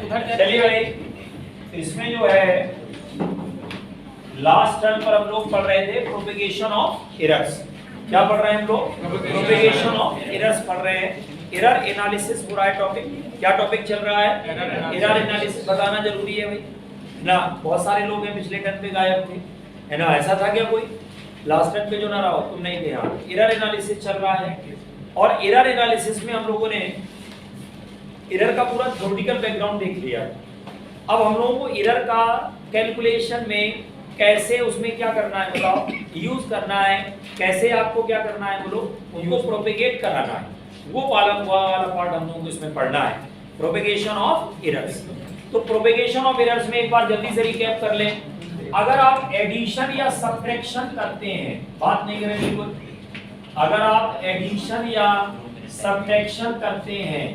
चलिए भाई, इसमें जो है लास्ट टर्म पर हम लोग पढ़ रहे थे प्रोपेगेशन ऑफ एरर्स। क्या पढ़ रहे हैं हम लोग? प्रोपेगेशन ऑफ एरर्स पढ़ रहे हैं। एरर एनालिसिस हो रहा है टॉपिक। क्या टॉपिक चल रहा है? Error analysis. बताना जरूरी है भाई ना। बहुत सारे लोग हैं पिछले टर्म पे गायब थे, है ना? ऐसा था क्या कोई लास्ट टर्म पे जो ना रहा हो? तुम नहीं थे यहाँ। एरर एनालिसिस चल रहा है और एरर एनालिसिस में हम लोगों ने एरर का पूरा थ्योरेटिकल बैकग्राउंड देख लिया। अब हम लोगों को एरर का कैलकुलेशन में कैसे उसमें क्या करना है बताओ, यूज करना है, कैसे आपको क्या करना है बोलो, उनको प्रोपेगेट कराना है। वो वाला पार्ट हम लोगों को इसमें पढ़ना है, प्रोपेगेशन ऑफ एरर्स। तो प्रोपेगेशन ऑफ एरर्स में एक बार जल्दी से रिकैप कर लें। अगर आप एडिशन या सब्ट्रैक्शन करते हैं, बात नहीं करें बिल्कुल, अगर आप एडिशन या सब्ट्रैक्शन करते हैं,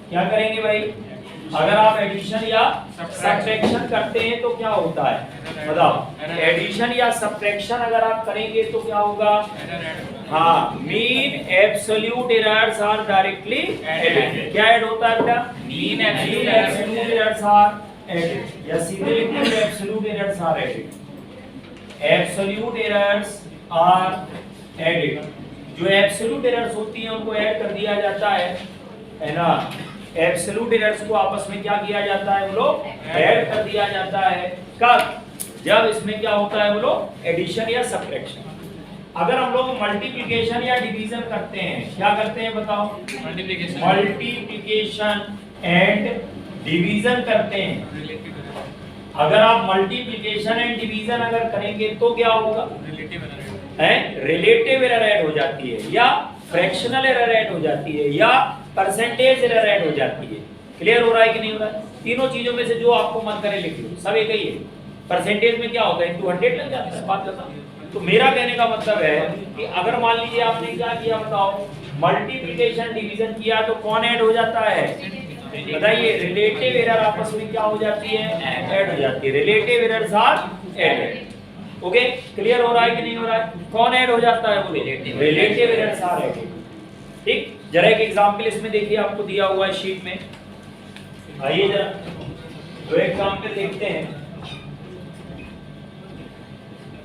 क्या करेंगे भाई? अगर आप एडिशन या सब्ट्रैक्शन करते हैं तो क्या होता है बताओ? एडिशन या सब्ट्रैक्शन अगर आप करेंगे तो क्या होगा? हाँ, mean absolute errors are directly added. क्या ऐड होता है बेटा? Mean absolute errors are added, या सीधे लिखते हैं absolute errors are added. Absolute errors are added. जो एब्सोल्यूट एरर्स होती हैं उनको ऐड कर दिया जाता है ना। एब्सोल्यूट एरर्स को आपस में क्या किया जाता है बोलो? ऐड कर दिया जाता है। कब? जब इसमें क्या होता है बोलो? एडिशन या सब्ट्रैक्शन। अगर हम लोग मल्टीप्लिकेशन या डिवीजन करते हैं, क्या करते हैं बताओ? मल्टीप्लिकेशन एंड डिवीजन करते हैं। अगर आप मल्टीप्लिकेशन एंड डिवीजन अगर करेंगे तो क्या होगा? रिलेटिव एरर ऐड हो जाती है, या फ्रैक्शनल एरर ऐड हो जाती है, या परसेंटेज एरर ऐड हो जाती है। क्लियर हो रहा है कि नहीं हो रहा है? तीनों चीजों में से जो आपको मन करे लिख लो, सब एक ही है। परसेंटेज में क्या होता है? 200 लग जाता है, बात करना। तो मेरा कहने का मतलब है कि अगर मान लीजिए आपने क्या किया बताओ, मल्टीप्लिकेशन डिवीजन किया, तो कौन ऐड हो जाता है बताइए? रिलेटिव एरर आपस में क्या हो जाती है? ऐड हो जाती है। Relative errors are added. Okay, clear हो रहा है कि नहीं हो रहा है? कौन ऐड हो जाता है? वो रिलेटिव एरर्स आर ऐडेड। ठीक, जरा एक एग्जांपल इसमें देखिए, आपको दिया हुआ है शीट में। आइए जरा दो एग्जांपल देखते हैं।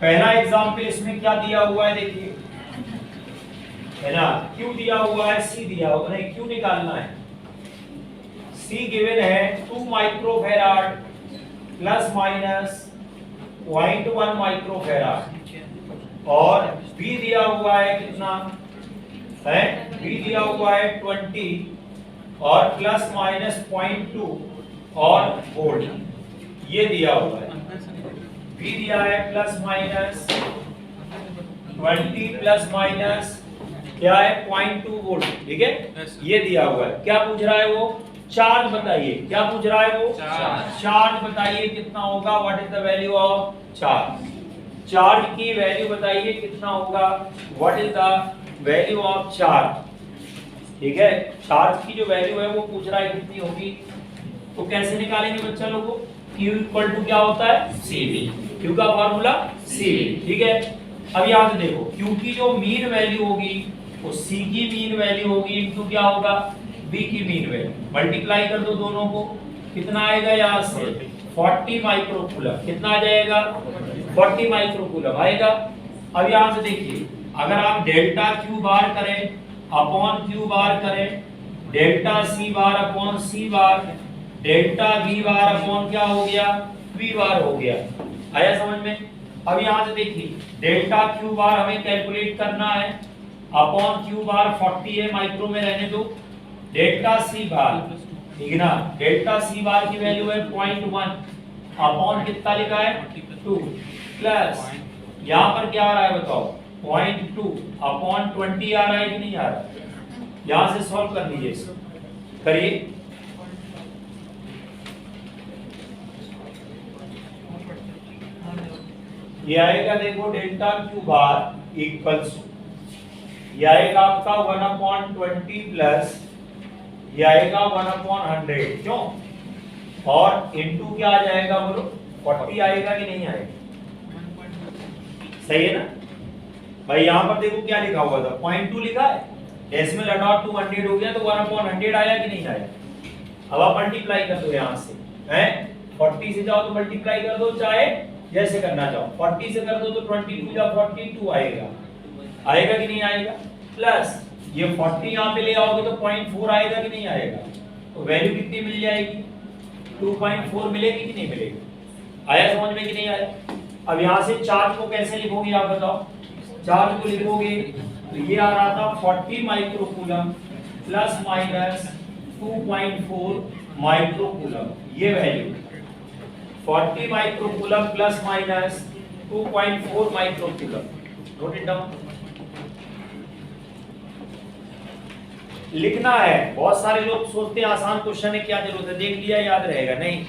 पहला एग्जांपल इसमें क्या दिया हुआ है देखिए, है ना? Q दिया हुआ है, C दिया हुआ है, Q निकालना है। C गिवन है 2 माइक्रोफैराड प्लस माइनस 0.1 माइक्रोफैराड, और B दिया हुआ है कितना है? B दिया हुआ है 20 और प्लस माइनस 0.2 और वोल्ट ये दिया हुआ है। B दिया है प्लस माइनस 20 प्लस माइनस क्या है? 0.2 वोल्ट। ठीक है, ये दिया हुआ है। क्या पूछ रहा है वो? चार्ज बताइए। क्या पूछ रहा है वो? चार्ज बताइए कितना होगा? What is the value of charge? Charge की वैल्यू बताइए कितना होगा? What is the value of charge? ठीक है, चार्ज की जो वैल्यू है वो पूछ रहा है कितनी होगी। तो कैसे निकालेंगे बच्चा लोगों? Q इक्वल टू क्या होता है? CV। Q का फॉर्मूला CV। ठीक है, अब यहाँ से देखो, Q की जो मीन वैल्यू होगी वो C की मीन वैल्यू होगी इनटू क्या होगा? B की मीन वैल्यू। मल्टीप्लाई कर दो दोनों को, कितना आएगा यहाँ से? 40 माइक्रोकूलम। कितना आ जाएगा? 40 माइक्रोकूलम आएगा। अब यहाँ से देखिए, अगर आप डेल्टा Q बार करें अपॉन Q बार करें, delta C bar upon C बार, डेल्टा V बार अपॉन क्या हो गया? V बार हो गया। आया समझ में? अब यहाँ से देखिए, डेल्टा Q बार हमें कैलकुलेट करना है, अपॉन Q बार 40 है, माइक्रो में रहने दो। डेल्टा C बार, ठीक है ना? डेल्टा C बार की वैल्यू है 0.1 अपॉन कितना लिखा है? 2 प्लस यहाँ पर क्या आ रहा है बताओ? 0.2 अपॉन 20 आ रहा है कि नहीं आ रहा? यहां से सॉल्व कर लीजिए इसको, करिए। ये आएगा देखो, डेल्टा Q बार इक्वल्स, ये आएगा आपका 1/20 प्लस ये आएगा 1/100। क्यों? और इनटू क्या आ जाएगा बोलो? 40 आएगा कि नहीं आएगा? सही है ना भाई? यहाँ पर देखो क्या लिखा हुआ था? 0.2 लिखा है, डेसिमल हटाओ 200 हो गया, तो 1/100 आया कि नहीं आया? अब आप मल्टीप्लाई कर दो यहाँ से, हैं 40 से जाओ तो मल्टीप्लाई कर दो, चाहे जैसे करना चाहो। 40 से कर दो तो 22 या 42 आएगा, आएगा कि नहीं आएगा। प्लस ये 40 यहाँ पे ले आओगे तो 0.4 आएगा कि नहीं आएगा। तो वैल्यू कितनी मिल जाएगी, 2.4 मिलेगी कि नहीं मिलेगी। आया समझ में कि नहीं आया। अब यहाँ से चार्ज को कैसे लिखोगे आप बताओ। चार्ज को लिखोगे तो ये आ रहा था 40 माइक्रोकूलम प्लस माइनस 2.4 माइक्रोकूलम, ये value 40 microcoulomb plus minus 2.4 microcoulomb. Note it down, लिखना है। बहुत सारे लोग सोचते हैं आसान क्वेश्चन है, क्या जरूरत है, देख लिया याद रहेगा। नहीं,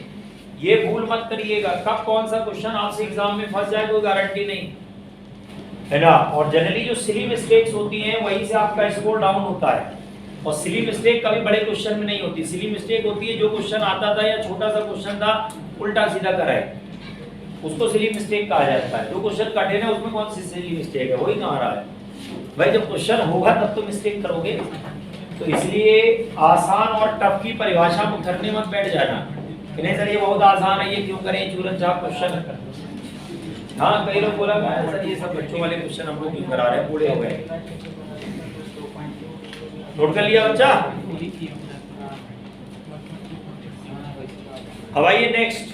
ये भूल मत करिएगा। कब कौन सा क्वेश्चन आपसे एग्जाम में फंस जाए कोई गारंटी नहीं है ना। और जनरली जो सिली मिस्टेक्स होती हैं वहीं से आपका स्कोर डाउन होता है। और सिली मिस्टेक कभी बड़े क्वेश्चन में नहीं होती। सिली मिस्टेक होती है जो क्वेश्चन आता था या छोटा सा क्वेश्चन था उल्टा सीधा कराए, उसको सिली मिस्टेक कहा जाता है। जो क्वेश्चन कठिन है उसमें कौन सी सिली मिस्टेक है, वही कहा रहा है भाई। जब क्वेश्चन होगा तब तो मिस्टेक करोगे। तो इसलिए आसान और टफ की परिभाषा में उतरने मत बैठ जाना कि नहीं सर ये बहुत आसान है, ये क्यों करें चूरन चाप क्वेश्चन। हाँ, कई लोग बोला सर ये सब बच्चों वाले क्वेश्चन हम लोग क्यों करा रहे हैं, बूढ़े हो गए। नोट कर लिया बच्चा। अब आइए नेक्स्ट,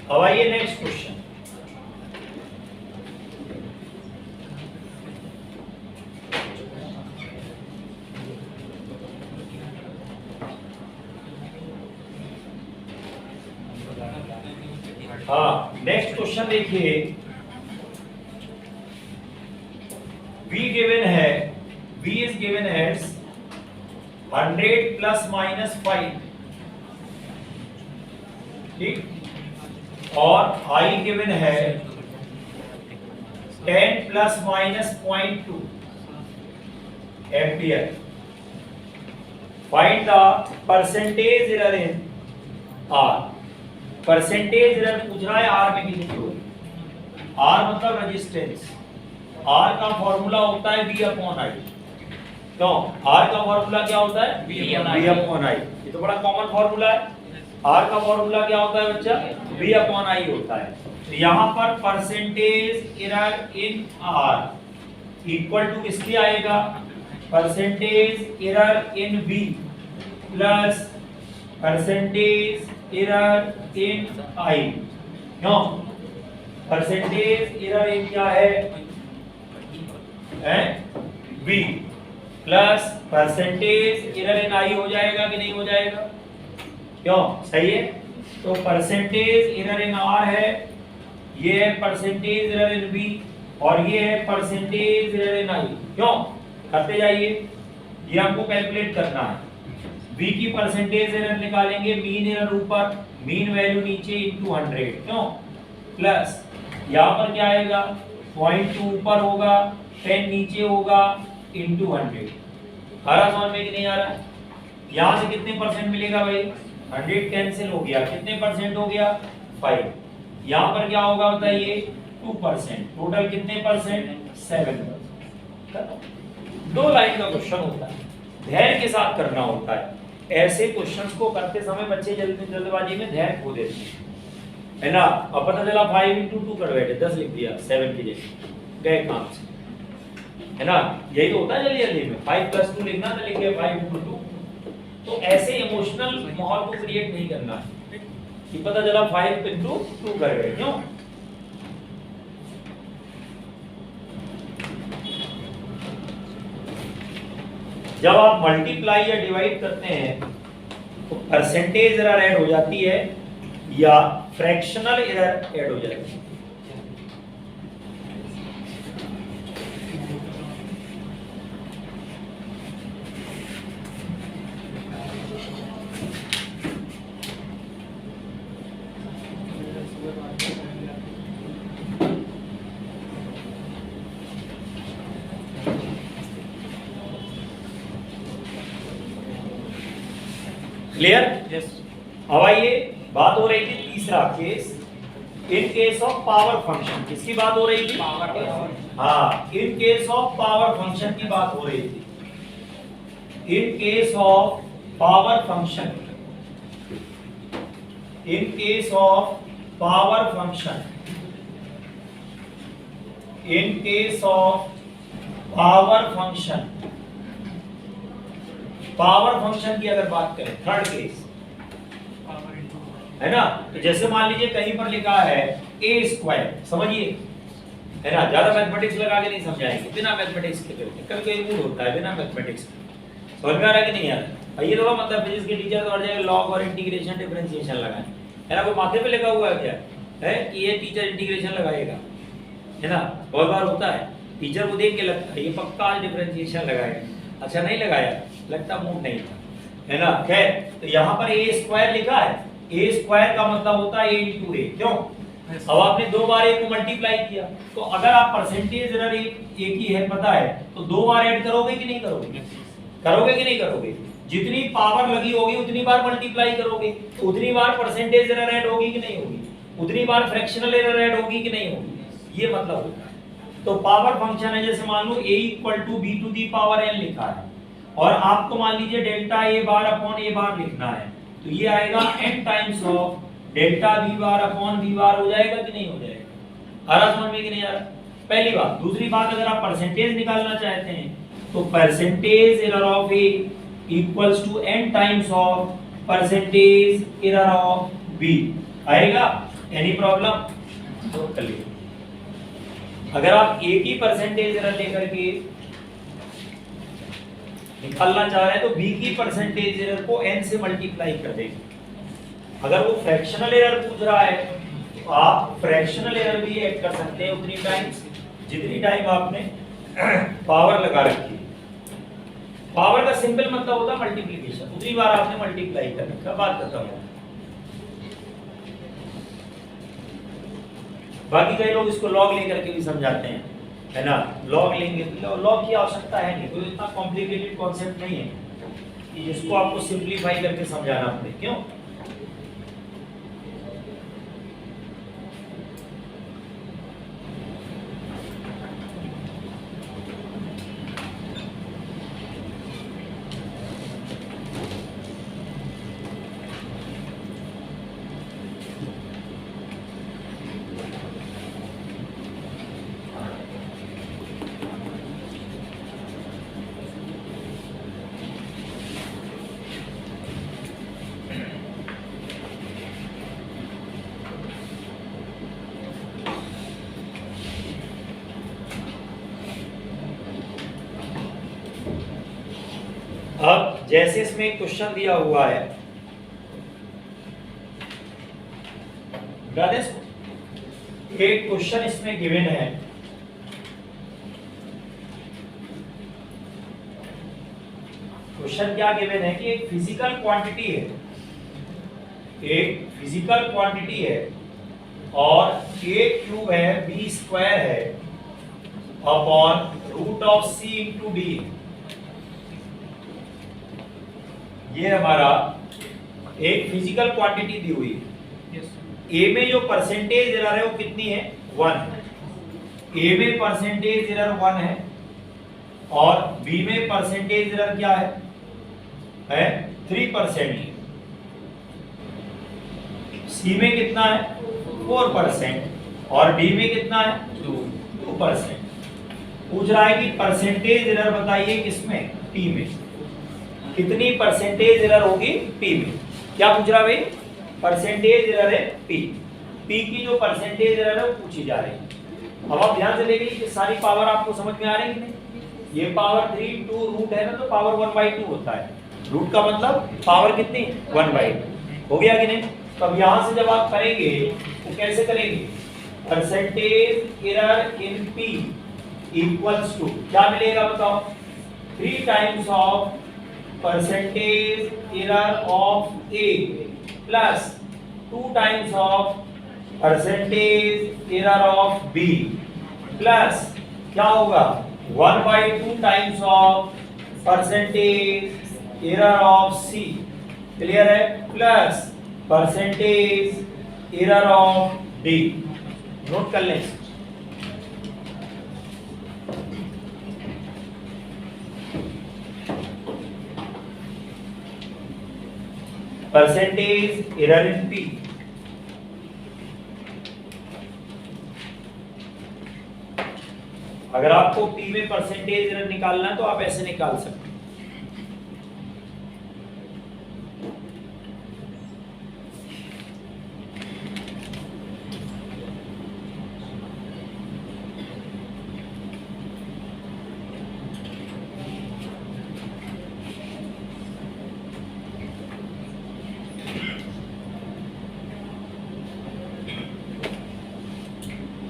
अब आइए नेक्स्ट क्वेश्चन। हाँ, नेक्स्ट क्वेश्चन देखिए। V given है, V is given as 100 plus minus 5, ठीक, और I given है 10 plus minus 0.2 ampere. Find the percentage error in R। Percentage error पूछ रहा है आर में कितनी होगी। आर मतलब रेजिस्टेंस। आर का फॉर्मूला होता है V अपॉन आई। क्यों, आर का फॉर्मूला क्या होता है, V अपॉन आई। ये तो बड़ा कॉमन फॉर्मूला है। आर का फॉर्मूला क्या होता है बच्चा, V अपॉन आई होता है। तो यहाँ पर percentage error in R equal to किसके आएगा, percentage error in V plus percentage error in I. क्यों, परसेंटेज एरर इन क्या है, V plus percentage error in I हो जाएगा कि नहीं हो जाएगा। क्यों, सही है। तो परसेंटेज एरर इन आर है, ये है परसेंटेज एरर इन V और ये है परसेंटेज एरर इन आई। क्यों, करते जाइए, ये हमको कैलकुलेट करना है। V की परसेंटेज एरर निकालेंगे, मीन एरर ऊपर, मीन वैल्यू नीचे इनटू 100। क्यों, प्लस यहाँ पर क्या आएगा, 0.2 ऊपर होगा, 10 नीचे होगा, इनटू 100। आ रहा समझ में कि नहीं आ रहा। यहाँ से कितने परसेंट मिलेगा भाई, 100 कैंसिल हो गया, कितने परसेंट हो गया, 5। यहाँ पर क्या होगा बताइए, 2%। टोटल कितने परसेंट, 7%। 2 लाइन का क्वेश्चन होता है, धैर्य के साथ करना होता है। ऐसे क्वेश्चंस को करते समय बच्चे जल्दबाजी में धैर्य खो देते हैं, है ना। अब पता चला 5 into 2 कर बैठे, 10 लिख दिया 7 की जगह, गए काम से, है ना। यही तो होता है जल्दी जल्दी में, 5 + 2 लिखना था, लिख दिया 5 into 2। तो ऐसे इमोशनल माहौल को क्रिएट नहीं करना है कि पता चला 5 into 2 कर गए। क्यों, जब आप मल्टीप्लाई या डिवाइड करते हैं तो परसेंटेज एरर ऐड हो जाती है या फ्रैक्शनल एरर ऐड हो जाती है। Clear, yes. अब आइए, बात हो रही थी तीसरा case. In case of power function, किसकी बात हो रही थी? हाँ, in case of power function की बात हो रही थी। In case of power function, in case of power function, in case of power function, power function की अगर बात करें, थर्ड केस है ना, तो जैसे मान लीजिए कहीं पर लिखा है a स्क्वायर, समझिए है ना, ज्यादा मैथमेटिक्स लगा के नहीं समझाएंगे, बिना मैथमेटिक्स के करके, कभी कभी मूड होता है बिना मैथमेटिक्स समझ में आ रहा है कि नहीं आ रहा? ये तो मतलब फिजिक्स के टीचर तो हर जगह लॉग और इंटीग्रेशन डिफरेंशिएशन लगाए, है ना, कोई माथे पे लिखा हुआ है क्या है कि ये टीचर इंटीग्रेशन लगाएगा, है ना, बहुत बार होता है टीचर को देख के लगता है ये पक्का डिफरेंशिएशन लगाएगा, अच्छा नहीं लगाया, लगता मूड नहीं था, है ना। खैर, तो यहाँ पर a स्क्वायर लिखा है, a स्क्वायर का मतलब होता है a इंटू a, क्यों? अब आपने दो बार a को मल्टीप्लाई किया, तो अगर आप परसेंटेज एरर a की है पता है, तो दो बार ऐड करोगे कि नहीं करोगे? करोगे कि नहीं करोगे? जितनी पावर लगी होगी उतनी बार मल्टीप्लाई करोगे, तो उतनी बार परसेंटेज एरर ऐड होगी कि नहीं होगी? उतनी बार फ्रैक्शनल एरर ऐड होगी कि नहीं होगी? ये मतलब होता है। तो पावर फंक्शन है, जैसे मान लो a equal to b to the power n लिखा है, और आपको मान लीजिए delta a bar upon a bar लिखना है, तो ये आएगा n times of delta b bar upon b bar, हो जाएगा कि नहीं हो जाएगा? आ रहा समझ में कि नहीं आ रहा? पहली बात। दूसरी बात, अगर आप परसेंटेज निकालना चाहते हैं तो percentage error of a equals to n times of percentage error of b आएगा। Any problem? तो चलिए, अगर आप a की परसेंटेज एरर लेकर के निकालना चाह रहे हैं तो b की परसेंटेज एरर को n से मल्टीप्लाई कर देंगे। अगर वो फ्रैक्शनल एरर पूछ रहा है तो आप फ्रैक्शनल एरर भी ऐड कर सकते हैं उतनी टाइम्स जितनी टाइम आपने पावर लगा रखी है। पावर का सिंपल मतलब होता है मल्टीप्लिकेशन, उतनी बार आपने मल्टीप्लाई कर रखा, बात खत्म हो। बाकी कई लोग इसको लॉग लेकर के भी समझाते हैं, है ना, लॉग लेंगे तो लॉग की आवश्यकता है नहीं, कोई इतना कॉम्प्लिकेटेड कॉन्सेप्ट नहीं है कि जिसको आपको सिंपलीफाई करके समझाना पड़े, क्यों? अब जैसे इसमें क्वेश्चन दिया हुआ है, एक क्वेश्चन इसमें गिवन है, क्वेश्चन क्या गिवन है कि एक फिजिकल क्वांटिटी है, एक फिजिकल क्वांटिटी है और a क्यूब है, b स्क्वायर है upon root of c into d. ये हमारा एक फिजिकल क्वांटिटी दी हुई है। ए में जो परसेंटेज एरर है वो कितनी है? 1। ए में परसेंटेज एरर 1 है और बी में परसेंटेज एरर क्या है 3%। सी में कितना है? 4% और डी में कितना है? 2%। पूछ रहा है कि परसेंटेज एरर बताइए किसमें? टी में। कितनी परसेंटेज एरर होगी? पी में। क्या पूछ रहा भाई? परसेंटेज एरर है पी। पी की जो परसेंटेज एरर है वो पूछी जा रही है। अब आप ध्यान से देखिए कि सारी पावर आपको समझ में आ रही है कि नहीं? ये पावर 3 2 रूट है ना, तो पावर 1/2 होता है। रूट का मतलब पावर कितनी? 1/2। हो गया कि नहीं? तो अब यहां से जब आप करेंगे तो कैसे करेंगे? Percentage error in P equals to क्या मिलेगा बताओ? 3 times of percentage error of A plus 2 times of percentage error of B plus क्या होगा? 1/2 times of percentage error of C. Clear है? Plus percentage error of D, note कर लें। Percentage error in P, अगर आपको P में percentage error निकालना है तो आप ऐसे निकाल सकते हैं।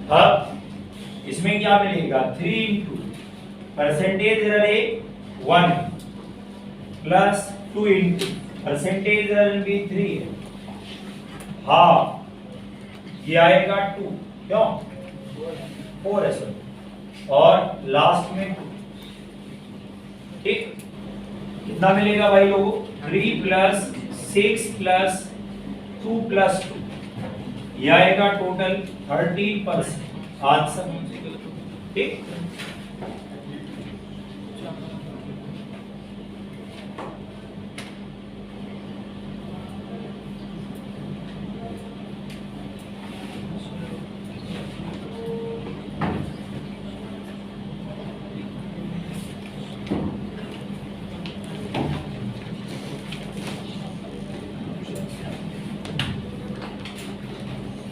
अब इसमें क्या मिलेगा, 3 into percentage error a 1 plus 2 into percentage error b 3 है, हाफ, ये आएगा 2, क्यों 4 है सर, और लास्ट में 2, ठीक। कितना मिलेगा भाई लोगों, 3 प्लस 6 प्लस 2 प्लस 2, ये आएगा टोटल 13% आंसर, ठीक।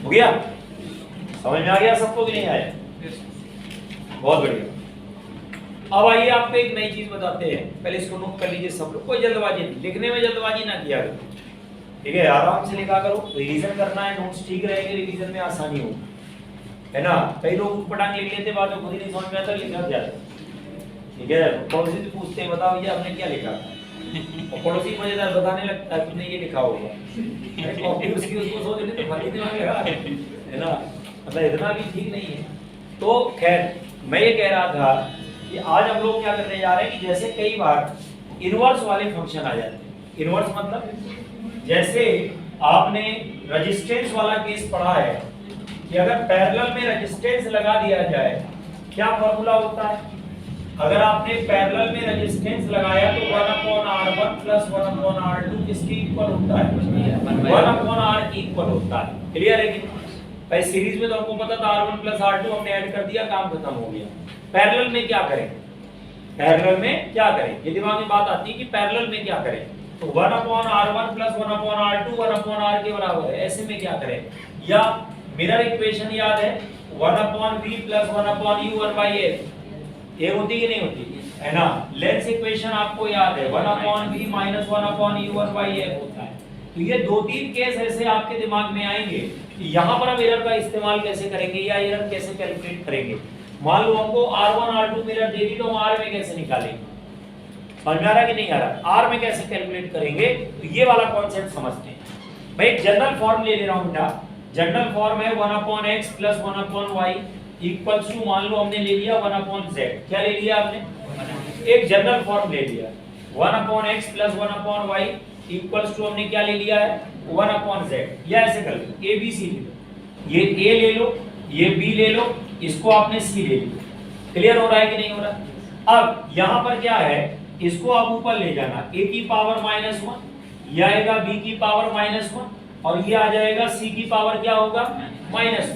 हो गया, समझ में आ गया सबको कि नहीं आया? बहुत बढ़िया। अब आइए आपको एक नई चीज बताते हैं, पहले इसको नोट कर लीजिए सब लोग, कोई जल्दबाजी नहीं, लिखने में जल्दबाजी ना किया करो, ठीक है, आराम से लिखा करो, रिवीजन करना है, नोट्स ठीक रहेंगे, रिवीजन में आसानी होगी, है ना। कई लोग पटांग लिख लेते, बाद में खुद ही नहीं समझ में आता, लिखा जाता, ठीक है। पड़ोसी से पूछते हैं, बताओ ये आपने क्या लिखा, और पड़ोसी मजेदार बताने लगता है तुमने ये लिखा होगा, कॉपी उसकी उसको सोच लेते तो भली दिमाग लगा, है ना, मतलब इतना भी ठीक नहीं है। तो खैर मैं ये कह रहा था कि आज हम लोग क्या करने जा रहे हैं कि जैसे कई बार इनवर्स वाले फंक्शन आ जाते हैं, इनवर्स मतलब जैसे आपने रेजिस्टेंस वाला केस पढ़ा है कि अगर पैरेलल में रेजिस्टेंस लगा दिया जाए क्या फॉर्मूला होता है, अगर आपने पैरेलल में रेजिस्टेंस लगाया तो 1/R1 प्लस 1/R2 किसके इक्वल होता है, 1/R के इक्वल होता है, क्लियर है कि भाई सीरीज में तो हमको पता था R1 प्लस R2 हमने ऐड कर दिया, काम खत्म हो गया। पैरेलल में क्या करें, पैरेलल में क्या करें, ये दिमाग में बात आती है कि पैरेलल में क्या करें, तो 1/R1 प्लस 1/R2 1/R के बराबर है, ऐसे में क्या करें, या मिरर इक्वेशन याद है 1/V प्लस 1/U 1/F, ये होती कि नहीं होती है ना। लेंस इक्वेशन आपको याद है 1/V माइनस 1/U 1/F होता है। तो ये दो तीन केस ऐसे आपके दिमाग में आएंगे कि यहाँ पर हम एरर का इस्तेमाल कैसे करेंगे या एरर कैसे कैलकुलेट करेंगे। मान लो हमको R1 R2 मिरर दे दी तो हम R में कैसे निकालेंगे, समझ में आ रहा कि नहीं आ रहा, R में कैसे कैलकुलेट करेंगे, तो ये वाला कॉन्सेप्ट समझते हैं। मैं एक जनरल फॉर्म ले ले रहा हूँ बेटा, जनरल फॉर्म है 1/x plus 1/y equals to, मान लो हमने ले लिया 1/z, क्या ले लिया आपने, एक जनरल फॉर्म ले लिया 1/x plus 1/y equals to हमने क्या ले लिया है 1/z, या ऐसे कर लो a b c ले लो, ये a ले लो, ये b ले लो, इसको आपने c ले लिया, क्लियर हो रहा है कि नहीं हो रहा। अब यहाँ पर क्या है, इसको आप ऊपर ले जाना, a की पावर -1, ये आएगा b की पावर -1, और ये आ जाएगा c की पावर क्या होगा -1,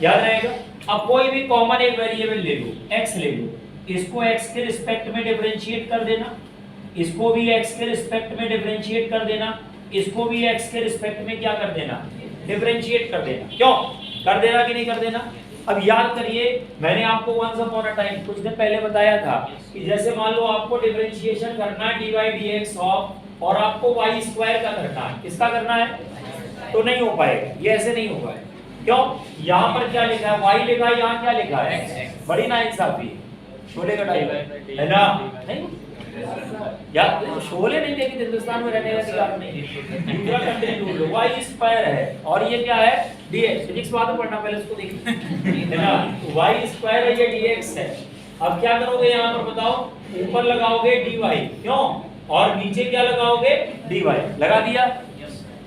याद रहेगा। अब कोई भी कॉमन एक वेरिएबल ले लो, x ले लो, इसको x के रिस्पेक्ट में डिफरेंशिएट कर देना, इसको भी x के रिस्पेक्ट में डिफरेंशिएट कर देना, इसको भी x के रिस्पेक्ट में क्या कर देना, डिफरेंशिएट कर देना, क्यों कर देना कि नहीं कर देना। अब याद करिए मैंने आपको वंस अपॉन अ टाइम कुछ दिन पहले बताया था कि जैसे मान लो आपको डिफरेंशिएशन करना है dy dx ऑफ, और आपको y स्क्वायर का करना है, किसका करना है, तो नहीं हो पाएगा, ये ऐसे नहीं होगा, क्यों, यहाँ पर क्या लिखा है y लिखा है, यहाँ क्या लिखा है, बड़ी नाइंसाफी छोले का टाइप है ना, नहीं यार शोले नहीं लेकिन हिंदुस्तान में रहने का अधिकार नहीं, दूसरा कंटेंट ढूंढ लो, y स्क्वायर है और ये क्या है dx, फिजिक्स बाद में पढ़ना, पहले इसको देखिए है ना, y स्क्वायर है, ये dx है। अब क्या करोगे यहाँ पर बताओ, ऊपर लगाओगे dy, क्यों, और नीचे क्या लगाओगे dy, लगा दिया,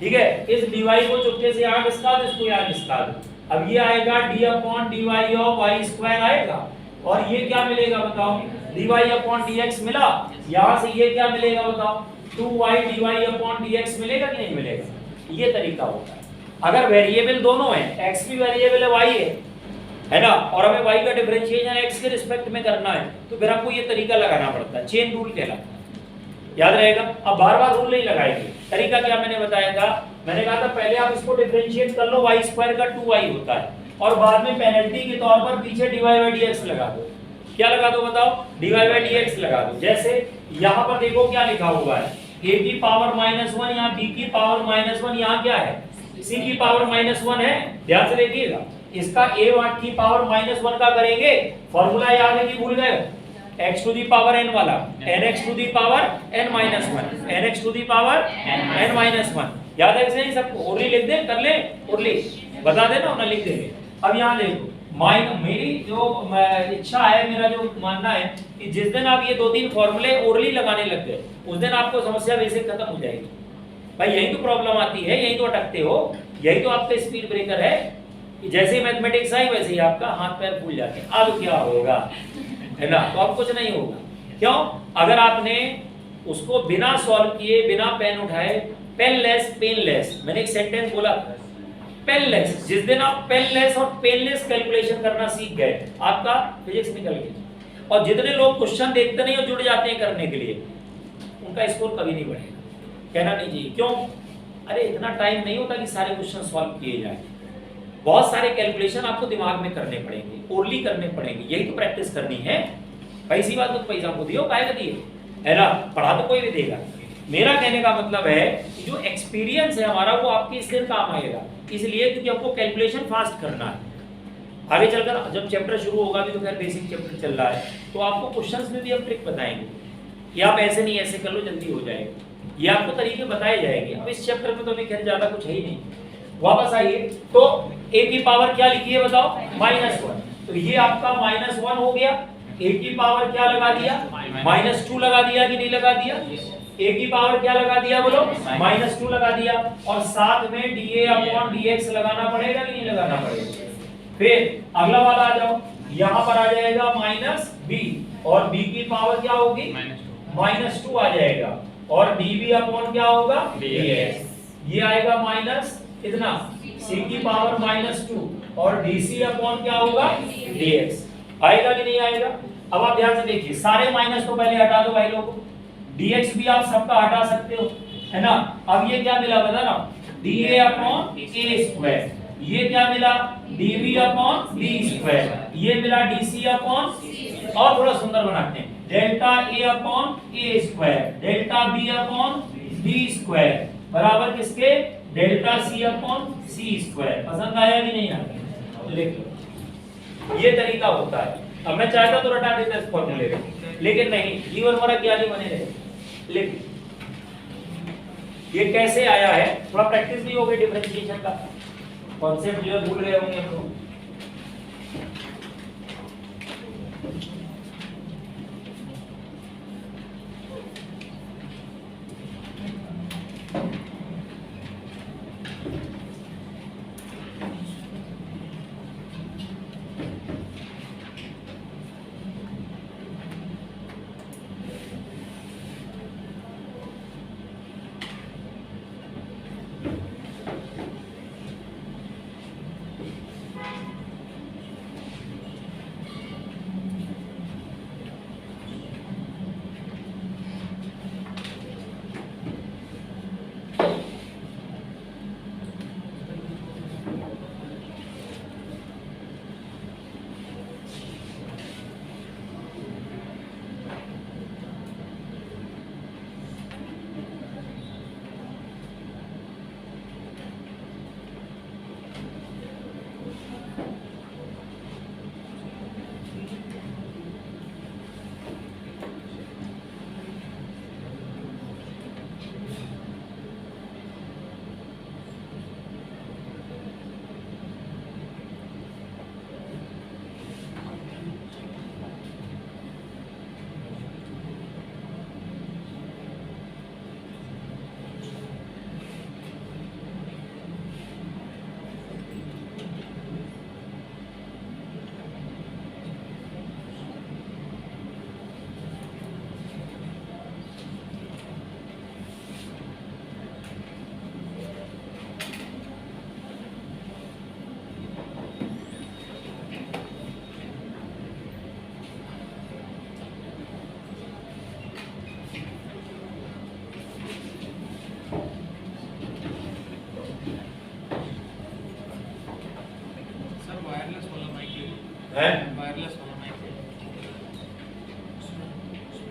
ठीक है, इस dy को चुपके से यहाँ किसका दो, इसको यहाँ किसका दो। अब ये आएगा d upon dy of y square आएगा, और ये क्या मिलेगा बताओ, dy अपॉन dx मिला, यहाँ से ये क्या मिलेगा बताओ, 2y dy अपॉन dx मिलेगा कि नहीं मिलेगा। ये तरीका होता है। अगर वेरिएबल दोनों हैं, x भी वेरिएबल है, y है ना, और हमें y का डिफरेंशिएशन x के रिस्पेक्ट में करना है, तो फिर आपको ये तरीका लगाना पड़ता है, चेन रूल कहलाता है, याद रहेगा। अब बार-बार रूल नहीं लगाएंगे। तरीका क्या मैंने बताया था, मैंने कहा था पहले आप इसको डिफरेंशिएट कर लो, y स्क्वायर का 2y होता है, और बाद में पेनल्टी के तौर पर पीछे dy बाय dx लगा दो। क्या लगा दो बताओ, dy बाय dx लगा दो। जैसे यहाँ पर देखो क्या लिखा हुआ है, a की पावर -1, यहाँ b की पावर -1, यहाँ क्या है, c की पावर -1 है, ध्यान से देखिएगा। इसका a की पावर -1 का करेंगे, फॉर्मूला याद है कि भूल गए, x to the power n वाला, nx to the power n -1, nx to the power n -1, याद है कि नहीं सबको। ओरली लिख दे, कर ले ओरली, बता देना ना, लिख देंगे। अब यहाँ देखो, मेरी जो इच्छा है, मेरा जो मानना है कि जिस दिन आप ये 2-3 फॉर्मूले ओरली लगाने लग गए, उस दिन आपको समस्या वैसे खत्म हो जाएगी। भाई यही तो प्रॉब्लम आती है, यही तो अटकते हो, यही तो आपका स्पीड ब्रेकर है कि जैसे मैथमेटिक्स आई वैसे ही आपका हाथ पैर फूल जाते हैं। अब क्या होगा, है ना, तो अब कुछ नहीं होगा। क्यों, अगर आपने उसको बिना सॉल्व किए, बिना पेन उठाए, पेनलेस पेनलेस, मैंने एक सेंटेंस बोला पेनलेस, जिस दिन आप पेनलेस और पेनलेस कैलकुलेशन करना सीख गए, आपका फिजिक्स निकल गया। और जितने लोग क्वेश्चन देखते नहीं और जुड़ जाते हैं करने के लिए, उनका स्कोर कभी नहीं बढ़ेगा, कहना नहीं चाहिए। क्यों, अरे इतना टाइम नहीं होता कि सारे क्वेश्चन सॉल्व किए जाए, बहुत सारे कैलकुलेशन आपको दिमाग में करने पड़ेंगे, ओरली करने पड़ेंगे, यही तो प्रैक्टिस करनी है। पैसी बात तो पैसा को दियो, काहे का दिए, है ना, पढ़ा तो कोई भी देगा। मेरा कहने का मतलब है कि जो एक्सपीरियंस है हमारा, वो आपके इस दिन काम आएगा, इसलिए क्योंकि आपको कैलकुलेशन फास्ट करना है। आगे चलकर जब चैप्टर शुरू होगा, भी तो खैर बेसिक चैप्टर चल रहा है, तो आपको क्वेश्चंस में भी हम ट्रिक बताएंगे कि आप ऐसे नहीं ऐसे कर लो, जल्दी हो जाएगा, ये आपको तरीके बताए जाएंगे। अब इस चैप्टर में तो अभी खैर ज्यादा कुछ है ही नहीं। वापस आइए, तो a की पावर क्या लिखी है बताओ, -1, तो ये आपका -1 हो गया। a की पावर क्या लगा दिया, -2 लगा दिया कि नहीं लगा दिया, a की पावर क्या लगा दिया बोलो, -2 लगा दिया, और साथ में dA अपॉन dx लगाना पड़ेगा कि नहीं लगाना पड़ेगा। फिर अगला वाला आ जाओ, यहाँ पर आ जाएगा -b, और b की पावर क्या होगी, -2 आ जाएगा, और dB अपॉन क्या होगा, dx, ये आएगा माइनस कितना, c की पावर -2, और dc अपॉन क्या होगा, dx, आएगा कि नहीं आएगा। अब आप ध्यान से देखिए, सारे माइनस तो पहले हटा दो भाई लोगों, dx भी आप सबका हटा सकते हो, है ना। अब ये क्या मिला बता ना, dA अपॉन a स्क्वायर, ये क्या मिला, dB अपॉन d स्क्वायर, ये मिला dc अपॉन, और थोड़ा सुंदर बनाते हैं, delta a upon a square, delta b upon b square बराबर किसके, delta c upon c square. पसंद आया कि नहीं आया, लिख लो, ये तरीका होता है। अब मैं चाहता तो रटा देता इस फॉर्मूले को, लेकिन नहीं, जीवन मरा ज्ञानी बने रहे। लिख, ये कैसे आया है, थोड़ा प्रैक्टिस भी हो गई, डिफरेंशिएशन का कॉन्सेप्ट जो है भूल रहे होंगे हम लोग।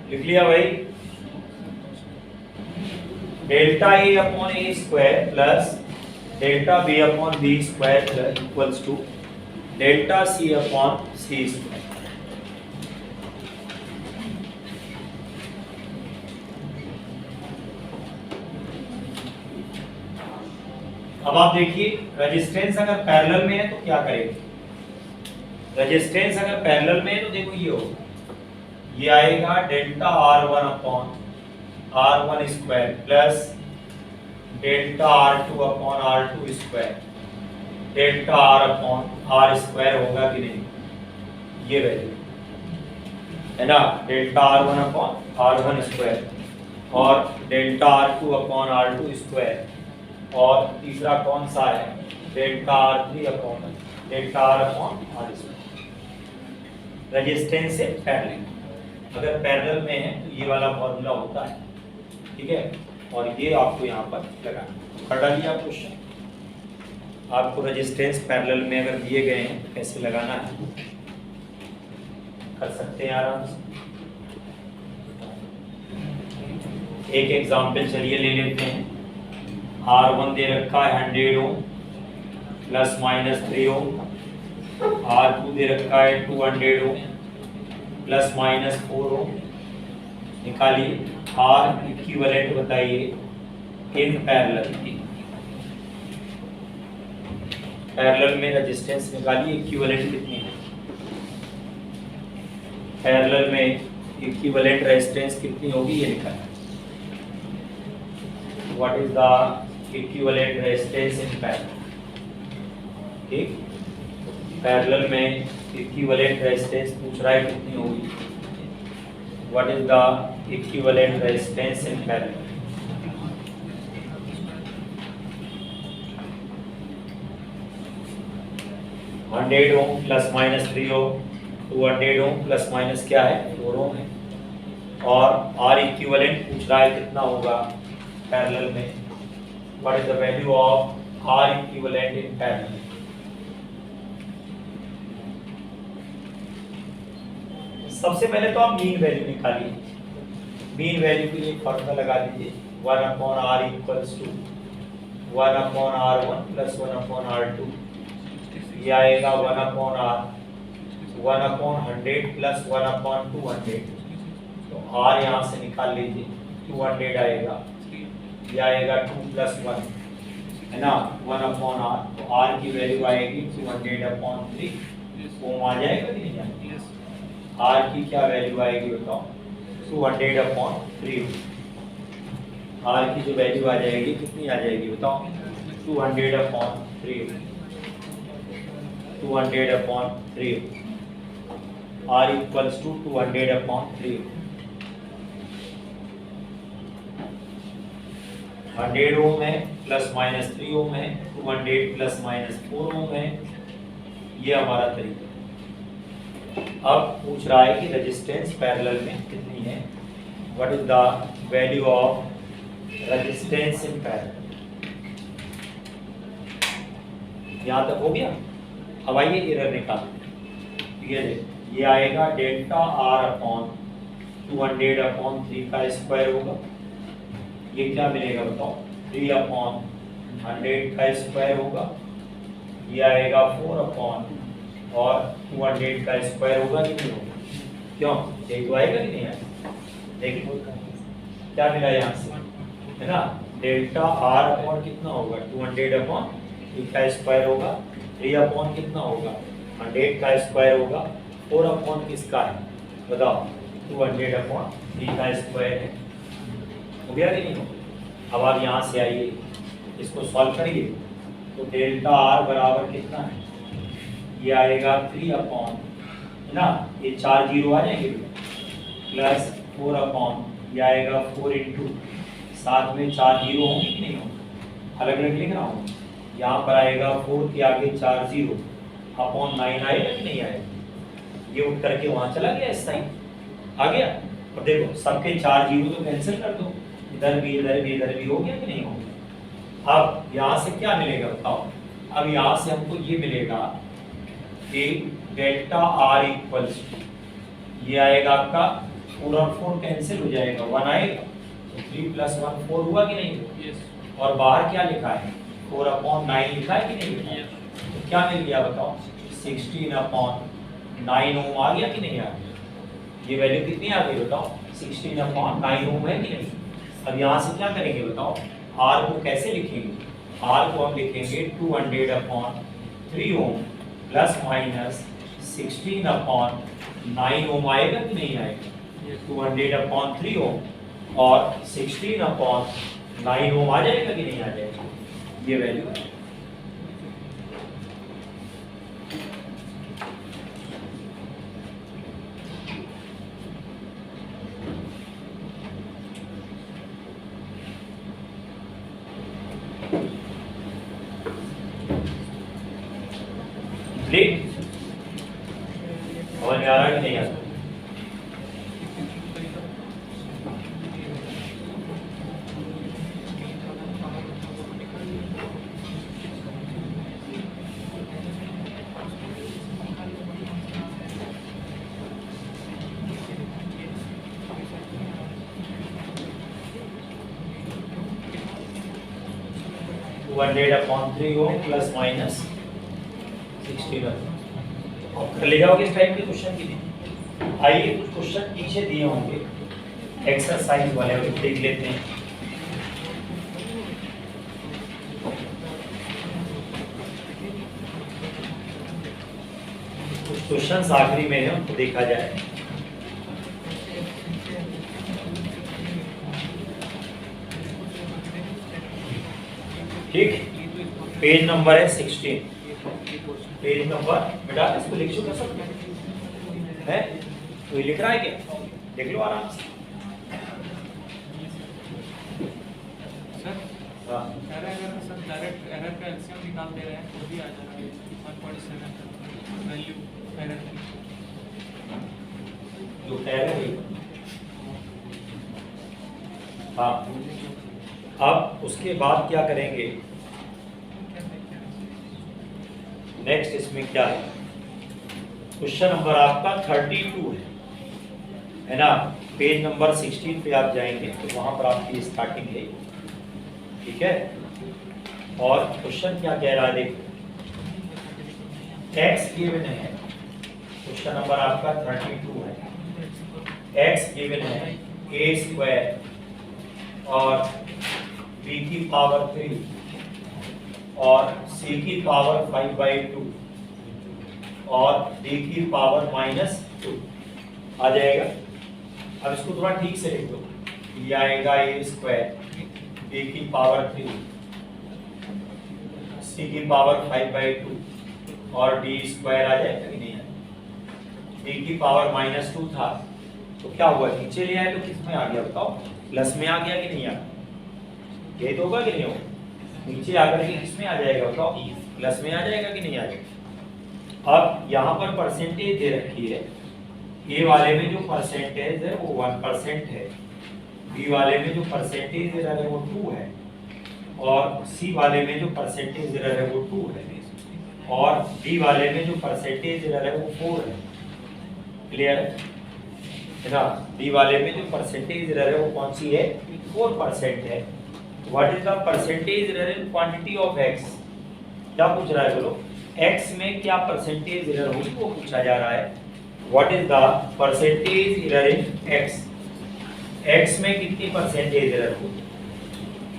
लिख लिया भाई, delta a upon a square plus delta b upon b square equals to delta c upon c square. अब आप देखिए, रेजिस्टेंस अगर पैरेलल में है तो क्या करेंगे। रेजिस्टेंस अगर पैरेलल में है तो देखो ये होगा, ये आएगा delta R1 upon R1 square plus delta R2 upon R2 square delta R upon R square होगा कि नहीं, ये वैल्यू है ना, delta R1 upon R1 square और delta R2 upon R2 square, और तीसरा कौन सा है, delta R3 upon delta R upon R square. Resistance से पैरेलल, अगर पैरेलल में है तो ये वाला फॉर्मूला होता है, ठीक है, और ये आपको यहाँ पर लगाना। पढ़ डालिए आप क्वेश्चन, आपको रेजिस्टेंस पैरेलल में अगर दिए गए हैं तो कैसे लगाना है, कर सकते हैं आराम से। एक एग्जांपल चलिए ले लेते हैं। R1 दे रखा है 100 ओम प्लस माइनस 3 ओम, R2 दे रखा है 200 ओम प्लस माइनस 4 ओम। निकालिए R इक्विवेलेंट बताइए इन पैरेलल की, पैरेलल में रेजिस्टेंस निकालिए, इक्विवेलेंट कितनी है, पैरेलल में इक्विवेलेंट रेजिस्टेंस कितनी होगी ये निकालिए। What is the equivalent resistance in parallel, ठीक, पैरेलल में इक्विवेलेंट रेजिस्टेंस पूछ रहा है कितनी होगी, what is the equivalent resistance in parallel. Hundred ohm plus minus 3 ohm, 200 ohm plus minus क्या है 4 ओम है, और R इक्विवेलेंट पूछ रहा है कितना होगा पैरेलल में, what is the value of R equivalent in parallel. सबसे पहले तो आप मीन वैल्यू निकालिए, मीन वैल्यू के लिए फॉर्मूला लगा दीजिए, 1 upon R equals to 1 upon R1 plus 1 upon R2, ये आएगा 1 upon R, 1 upon 100 plus 1 upon 200, तो R यहाँ से निकाल लीजिए, 200 आएगा, ये आएगा 2 प्लस 1 है ना, 1 अपॉन R, तो R की वैल्यू आएगी 200 अपॉन 3 ओम आ जाएगा कि नहीं आएगा, R की क्या वैल्यू आएगी बताओ, 200 अपॉन 3, R की जो वैल्यू आ जाएगी कितनी आ जाएगी बताओ, 200 upon 3, 200 upon 3, R equals to 200 upon 3, 100 ohm है प्लस माइनस 3 ओम है, 200 प्लस माइनस 4 ओम है, ये हमारा तरीका। अब पूछ रहा है कि रेजिस्टेंस पैरेलल में कितनी है, what is the value of resistance in parallel. यहाँ तक हो गया। अब आइए एरर निकालते हैं, ये आएगा डेल्टा R अपॉन 200 अपॉन 3 का स्क्वायर होगा, ये क्या मिलेगा बताओ, 3 अपॉन 100 का स्क्वायर होगा, ये आएगा 4 अपॉन और 200 का स्क्वायर होगा कि नहीं होगा, क्यों, ये तो आएगा कि नहीं आएगा। देखिए क्या मिला यहाँ से, है ना, डेल्टा R अपॉन कितना होगा 200 अपॉन 3 का स्क्वायर होगा, 3 अपॉन कितना होगा 100 का स्क्वायर होगा, 4 अपॉन किसका है बताओ 200 अपॉन 3 का स्क्वायर है, हो गया कि नहीं होगा। अब आप यहाँ से आइए इसको सॉल्व करिए, तो डेल्टा R बराबर कितना है, ये आएगा 3 अपॉन, है ना, ये 4 जीरो आ जाएंगे प्लस 4 अपॉन, ये आएगा 4 इंटू, साथ में 4 जीरो होंगे कि नहीं होंगे, अलग अलग लिख रहा हूँ, यहाँ पर आएगा 4 के आगे 4 जीरो अपॉन 9 आएगा कि नहीं आएगा, ये उठ करके वहाँ चला गया, इस साइन आ गया, और देखो सबके 4 जीरो तो कैंसिल कर दो, इधर भी इधर भी इधर भी हो गया कि नहीं हो गया। अब यहाँ से क्या मिलेगा बताओ, अब यहाँ से हमको ये मिलेगा कि डेल्टा आर इक्वल्स ये आएगा आपका 4 और 4 कैंसिल हो जाएगा, 1 आएगा, तो 3 + 1 4 हुआ कि नहीं हुआ? yes और बाहर क्या लिखा है 4/9 लिखा है कि नहीं लिखा है? तो क्या मिल गया बताओ 16/9 ओम आ गया कि नहीं आ गया? ये वैल्यू कितनी आ गई बताओ 16/9 ओम है कि नहीं? अब यहाँ से क्या करेंगे बताओ R को कैसे लिखेंगे? R को हम लिखेंगे 200/3 ओम प्लस माइनस 16/9 ओम आएगा कि नहीं आएगा? 200/3 ओम और 16/9 ओम आ जाएगा कि नहीं आ जाएगा? ये वैल्यू है। समझ में आ रहा है कि नहीं आ रहा? (100/3 ओम प्लस माइनस 16 कर ले जाओगे इस टाइप के क्वेश्चन के लिए। आइए कुछ क्वेश्चन पीछे दिए होंगे एक्सरसाइज वाले, वो देख लेते हैं। कुछ क्वेश्चन आखिरी में है, उनको देखा जाए। ठीक, पेज नंबर है 16, पेज नंबर बेटा इसको लिख चुका सब है, कोई लिख रहा है क्या? देख लो आराम से। सर हाँ अगर सर डायरेक्ट एरर का एलसीएम निकाल दे रहे हैं तो भी आ जाएगा 1.7 वैल्यू एरर की जो एरर है। हाँ, अब उसके बाद क्या करेंगे नेक्स्ट, इसमें क्या है? क्वेश्चन नंबर आपका 32 है ना? पेज नंबर 16 पे आप जाएंगे तो वहां पर आपकी स्टार्टिंग है, ठीक है? और क्वेश्चन क्या कह रहा है देखो, x गिवन है, क्वेश्चन नंबर आपका 32 है, x गिवन है a² और b की पावर 3 और c की पावर 5/2 और d की पावर -2 आ जाएगा। अब इसको थोड़ा ठीक से लिख दो, ये आएगा a² b की पावर 3 c की पावर 5/2 और d² आ जाएगा कि नहीं आएगा? d की पावर -2 था तो क्या हुआ, नीचे ले आए तो किस में आ गया बताओ? प्लस में आ गया कि नहीं आ गया? यही तो होगा कि नहीं होगा? नीचे आकर के किस में आ जाएगा बताओ? प्लस में आ जाएगा कि नहीं आ जाएगा? अब यहाँ पर परसेंटेज दे रखी है, ए वाले में जो परसेंटेज है वो 1% है, बी वाले में जो परसेंटेज एरर है वो 2 है, और सी वाले में जो परसेंटेज एरर है वो 2 है, और डी वाले में जो परसेंटेज एरर है वो 4 है। क्लियर है ना? डी वाले में जो परसेंटेज एरर है वो कौन सी है? 4% है। What is the percentage error in quantity of x? क्या पूछ रहा है बोलो? x में क्या परसेंटेज एरर होगी वो पूछा जा रहा है। What is the percentage error in x? x में कितनी परसेंटेज एरर होगी?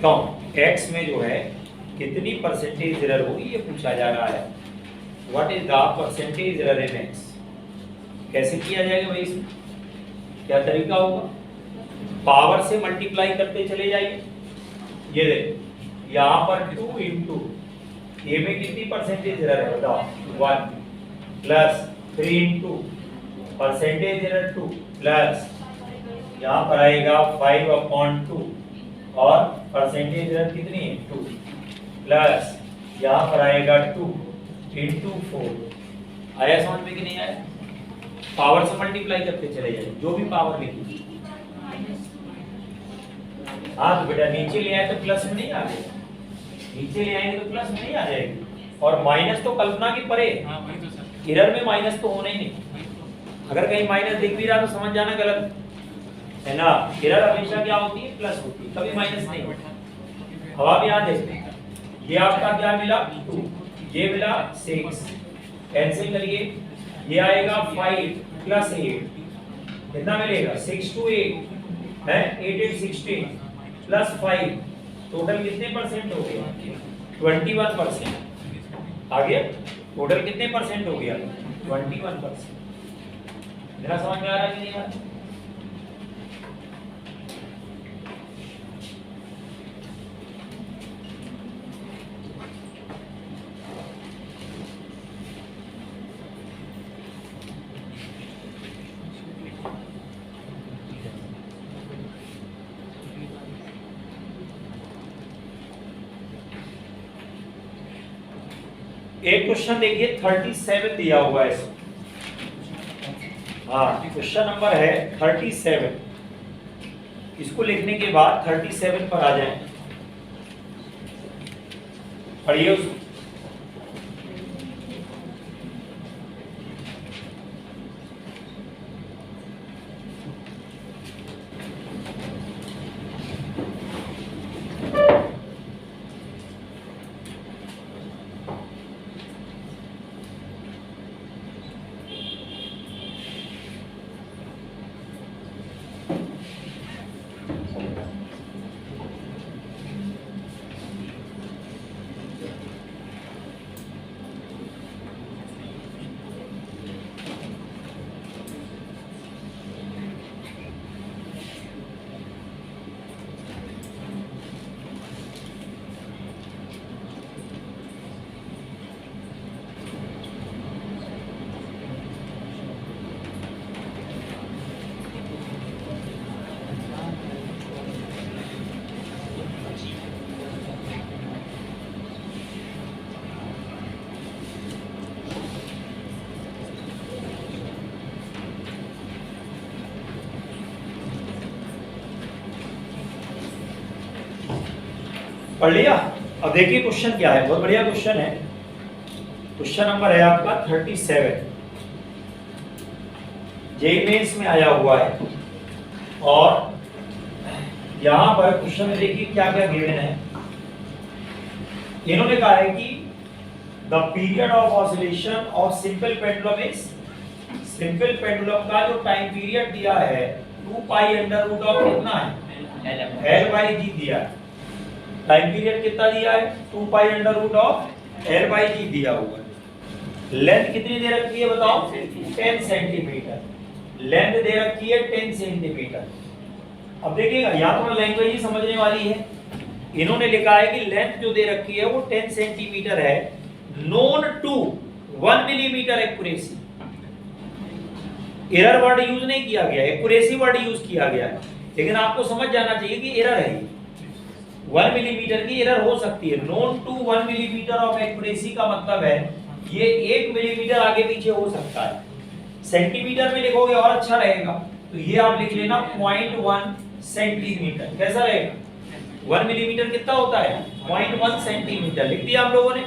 क्यों? x में जो है कितनी परसेंटेज एरर होगी ये पूछा जा रहा है। What is the percentage error in x? कैसे किया जाएगा भाई इसमें? क्या तरीका होगा? पावर से मल्टीप्लाई करते चले जाइए। ये देखो यहाँ पर 2 इंटू ए में कितनी परसेंटेज एरर है बताओ? 1 plus 3 into percentage error 2 plus यहाँ पर आएगा 5/2 और परसेंटेज एरर कितनी है? 2 प्लस यहाँ पर आएगा 2 इंटू 4। आया समझ में कि नहीं आया? पावर से मल्टीप्लाई करते चले जाइए, जो भी पावर लिखी। हाँ तो बेटा नीचे ले आए तो प्लस में नहीं आ जाएगा, नीचे ले आएंगे तो प्लस में नहीं आ जाएगी, और माइनस तो कल्पना की परे। हाँ वही तो सर। एरर में माइनस तो होना ही नहीं, अगर कहीं माइनस दिख भी रहा तो समझ जाना गलत है ना। एरर हमेशा क्या होती है, प्लस होती है, कभी माइनस नहीं होती। अब आप यहाँ देखते, ये आपका क्या मिला 2, ये मिला 6, कैंसिल करिए, ये आएगा 5 प्लस 8, कितना मिलेगा 6 to 8 है, 8 8 16 प्लस 5, टोटल कितने परसेंट हो गया 21%। आगे टोटल कितने परसेंट हो गया 21%। मेरा समझ में आ रहा है कि नहीं आ रहा? एक क्वेश्चन देखिए 37 दिया हुआ है इसमें। हाँ, क्वेश्चन नंबर है 37। इसको लिखने के बाद 37 पर आ जाएं, पढ़िए उसको। पढ़ लिया। अब देखिए क्वेश्चन क्या है, बहुत बढ़िया क्वेश्चन है। क्वेश्चन नंबर है आपका 37, जेईई मेंस में आया हुआ है। और यहां पर क्वेश्चन में देखिए क्या क्या गिवन है। इन्होंने कहा है कि the period of oscillation of simple pendulum is, simple pendulum का जो टाइम पीरियड दिया है 2 पाई अंडर रूट ऑफ कितना है L बाई जी दिया है। टाइम पीरियड कितना दिया है 2 pi under root of L by g दिया हुआ है। लेंथ कितनी दे रखी है बताओ 10 सेंटीमीटर, लेंथ दे रखी है 10 सेंटीमीटर। अब देखिएगा यहाँ थोड़ा लैंग्वेज ही समझने वाली है। इन्होंने लिखा है कि लेंथ जो दे रखी है वो 10 सेंटीमीटर है, known to 1 millimetre accuracy. Error word use नहीं किया गया, एक्यूरेसी वर्ड यूज किया गया है। लेकिन आपको समझ जाना चाहिए कि एरर है, 1 मिलीमीटर की एरर हो सकती है। Known to 1 millimetre of accuracy का मतलब है ये 1 मिलीमीटर आगे पीछे हो सकता है। सेंटीमीटर में लिखोगे और अच्छा रहेगा, तो ये आप लिख लेना 0.1 सेंटीमीटर। कैसा रहेगा 1 मिलीमीटर कितना होता है 0.1 सेंटीमीटर, लिख दिया हम लोगों ने।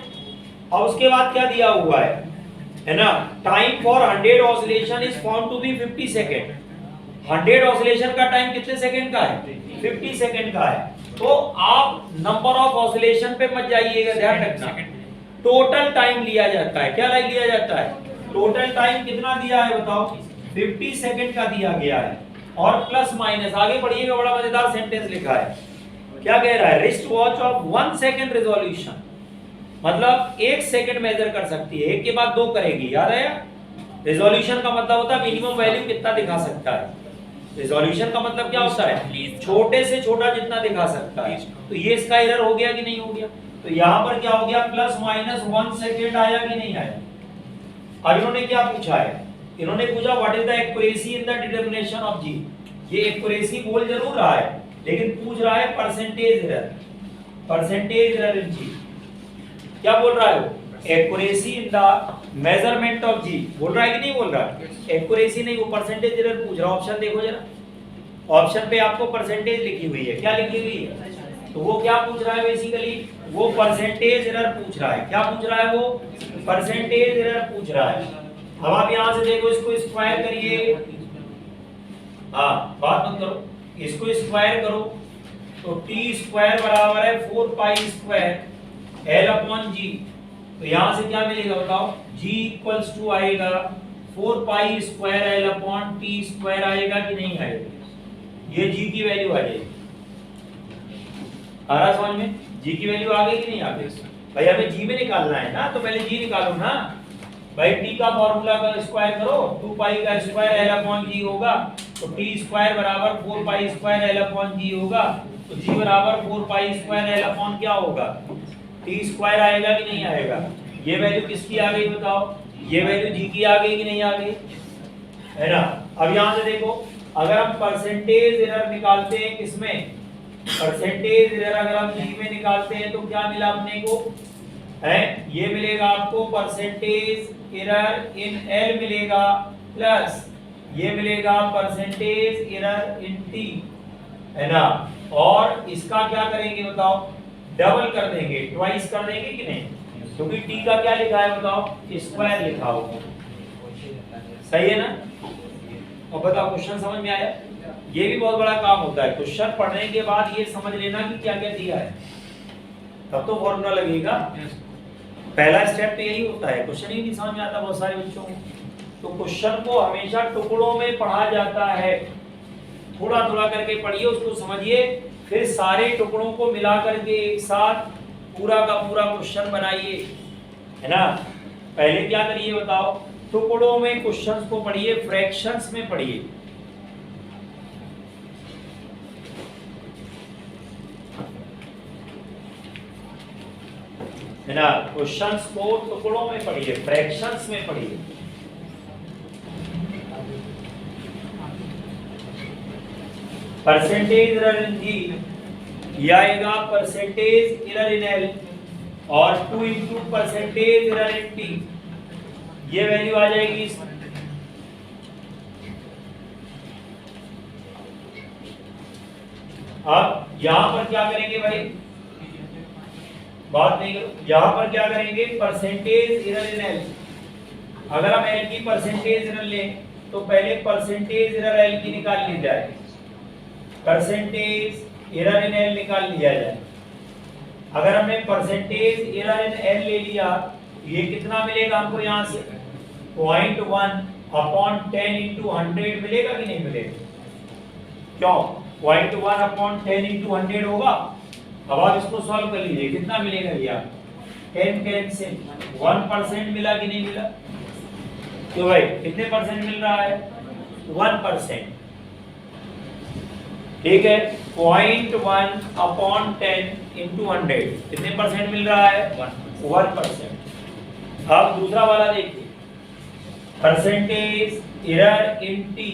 और उसके बाद क्या दिया हुआ है ना, time for 100 oscillation is found to be 50 second. 100 oscillation का टाइम कितने सेकंड का है 50 सेकंड का है। तो आप नंबर ऑफ ऑसिलेशन पे मत जाइएगा, ध्यान रखना टोटल टाइम लिया जाता है। क्या लिया जाता है टोटल टाइम कितना दिया है बताओ 50 सेकंड का दिया गया है। और प्लस माइनस आगे बढ़िएगा, बड़ा मजेदार सेंटेंस लिखा है। क्या कह रहा है wrist watch of 1 second resolution, मतलब 1 सेकंड मेजर कर सकती है, एक के बाद 2 करेगी। याद है रेजोल्यूशन का मतलब होता है मिनिमम वैल्यू कितना दिखा सकता है। रेजोल्यूशन का मतलब क्या होता है छोटे से छोटा जितना दिखा सकता है। तो ये इसका एरर हो गया कि नहीं हो गया। तो यहाँ पर क्या हो गया प्लस माइनस 1 सेकंड आया कि नहीं आया। अब इन्होंने क्या पूछा है, इन्होंने पूछा what is the accuracy in the determination of g. ये एक्यूरेसी बोल जरूर रहा है लेकिन पूछ रहा है percentage error, percentage error in g. क्या बोल रहा है वो accuracy in the measurement of g बोल रहा है कि नहीं बोल रहा है। एक्यूरेसी नहीं, वो परसेंटेज एरर पूछ रहा है। ऑप्शन देखो जरा, ऑप्शन पे आपको परसेंटेज लिखी हुई है। क्या लिखी हुई है तो वो क्या पूछ रहा है बेसिकली वो परसेंटेज एरर पूछ रहा है। क्या पूछ रहा है वो परसेंटेज एरर पूछ रहा है। अब आप यहां से देखो, इसको स्क्वायर करिए, हाँ बात मत करो, इसको स्क्वायर करो तो टी स्क्वायर बराबर है 4 पाई स्क्वायर एल अपॉन जी। तो यहां से क्या मिलेगा बताओ, जी इक्वल्स टू आएगा 4 pi square L upon T square आएगा कि नहीं आएगा, ये जी की वैल्यू आ जाएगी। आ रहा समझ में, जी की वैल्यू आ गई कि नहीं आ गई? भाई हमें जी में निकालना है ना, तो पहले जी निकालो ना भाई। टी का फॉर्मूला का स्क्वायर करो, 2 पाई का स्क्वायर एल अपॉन जी होगा, तो टी स्क्वायर बराबर 4 पाई स्क्वायर एल अपॉन जी होगा, तो जी बराबर 4 पाई स्क्वायर एल अपॉन क्या होगा, टी स्क्वायर आएगा कि नहीं आएगा। ये वैल्यू किसकी आ गई बताओ, ये वैल्यू जी की आ गई कि नहीं आ गई, है ना। अब यहां से देखो, अगर हम परसेंटेज एरर निकालते हैं किसमें, परसेंटेज एरर अगर हम जी में निकालते हैं तो क्या मिला अपने को, है ये मिलेगा आपको परसेंटेज एरर इन एल मिलेगा, प्लस ये मिलेगा परसेंटेज एरर इन टी, है ना। और इसका क्या करेंगे बताओ, डबल कर देंगे, ट्वाइस कर देंगे कि नहीं, क्योंकि टी का क्या लिखा है बताओ, स्क्वायर लिखा होगा, सही है ना। और बताओ क्वेश्चन समझ में आया। ये भी बहुत बड़ा काम होता है, क्वेश्चन पढ़ने के बाद ये समझ लेना कि क्या क्या दिया है, तब तो फॉर्मूला लगेगा। पहला स्टेप तो यही होता है, क्वेश्चन ही नहीं समझ में आता बहुत सारे बच्चों को, तो क्वेश्चन को हमेशा टुकड़ों में पढ़ा जाता है, थोड़ा थोड़ा करके पढ़िए, उसको समझिए, फिर सारे टुकड़ों को मिला करके एक साथ पूरा का पूरा क्वेश्चन बनाइए, है ना। पहले क्या करिए बताओ, टुकड़ों में क्वेश्चंस को पढ़िए, फ्रैक्शंस में पढ़िए, है ना। क्वेश्चंस को टुकड़ों में पढ़िए, फ्रैक्शंस में पढ़िए। परसेंटेज एरर इन जी, ये आएगा परसेंटेज एरर इन एल, और 2 इंटू परसेंटेज एरर इन टी, ये वैल्यू आ जाएगी। अब यहां पर क्या करेंगे भाई, बात नहीं करो, यहां पर क्या करेंगे, परसेंटेज एरर इन एल, अगर हम एल की परसेंटेज एरर लें तो पहले परसेंटेज एरर एल की निकाल ली जाए, परसेंटेज एरर इन एल निकाल लिया जाए। अगर हमने परसेंटेज एरर इन एल ले लिया, ये कितना मिलेगा हमको, यहां से 0.1 अपॉन 10 इंटू 100 मिलेगा कि नहीं मिलेगा, क्यों 0.1 अपॉन 10 इंटू 100 होगा। अब आप इसको सॉल्व कर लीजिए, कितना मिलेगा भैया, 10 से 1% मिला कि नहीं मिला, तो भाई कितने परसेंट मिल रहा है, 1%, ठीक है। 0.1 अपॉन 10 इंटू 100 कितने परसेंट मिल रहा है, 1%। अब दूसरा वाला देखिए, परसेंटेज एरर इन टी,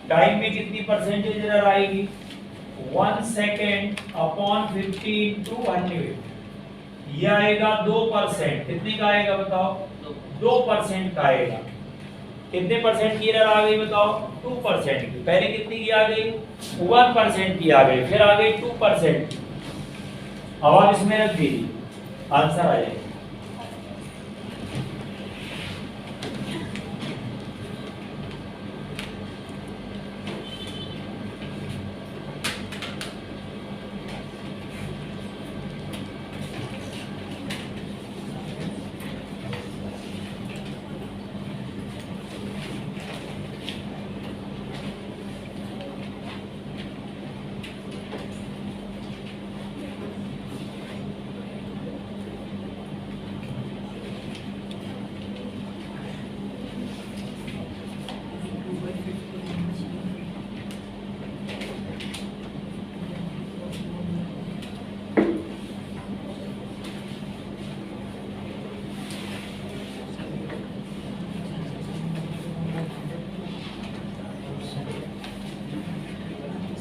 टाइम में कितनी परसेंटेज एरर आएगी, 1 सेकेंड अपॉन 50 इंटू 100, ये आएगा 2%। कितने का आएगा बताओ, 2% का आएगा। कितने परसेंट की एरर आ गई बताओ, 2% की। पहले कितनी की आ गई, 1% की आ गई, फिर आ गई 2%। अब आप इसमें रख दीजिए, आंसर आ जाएगा।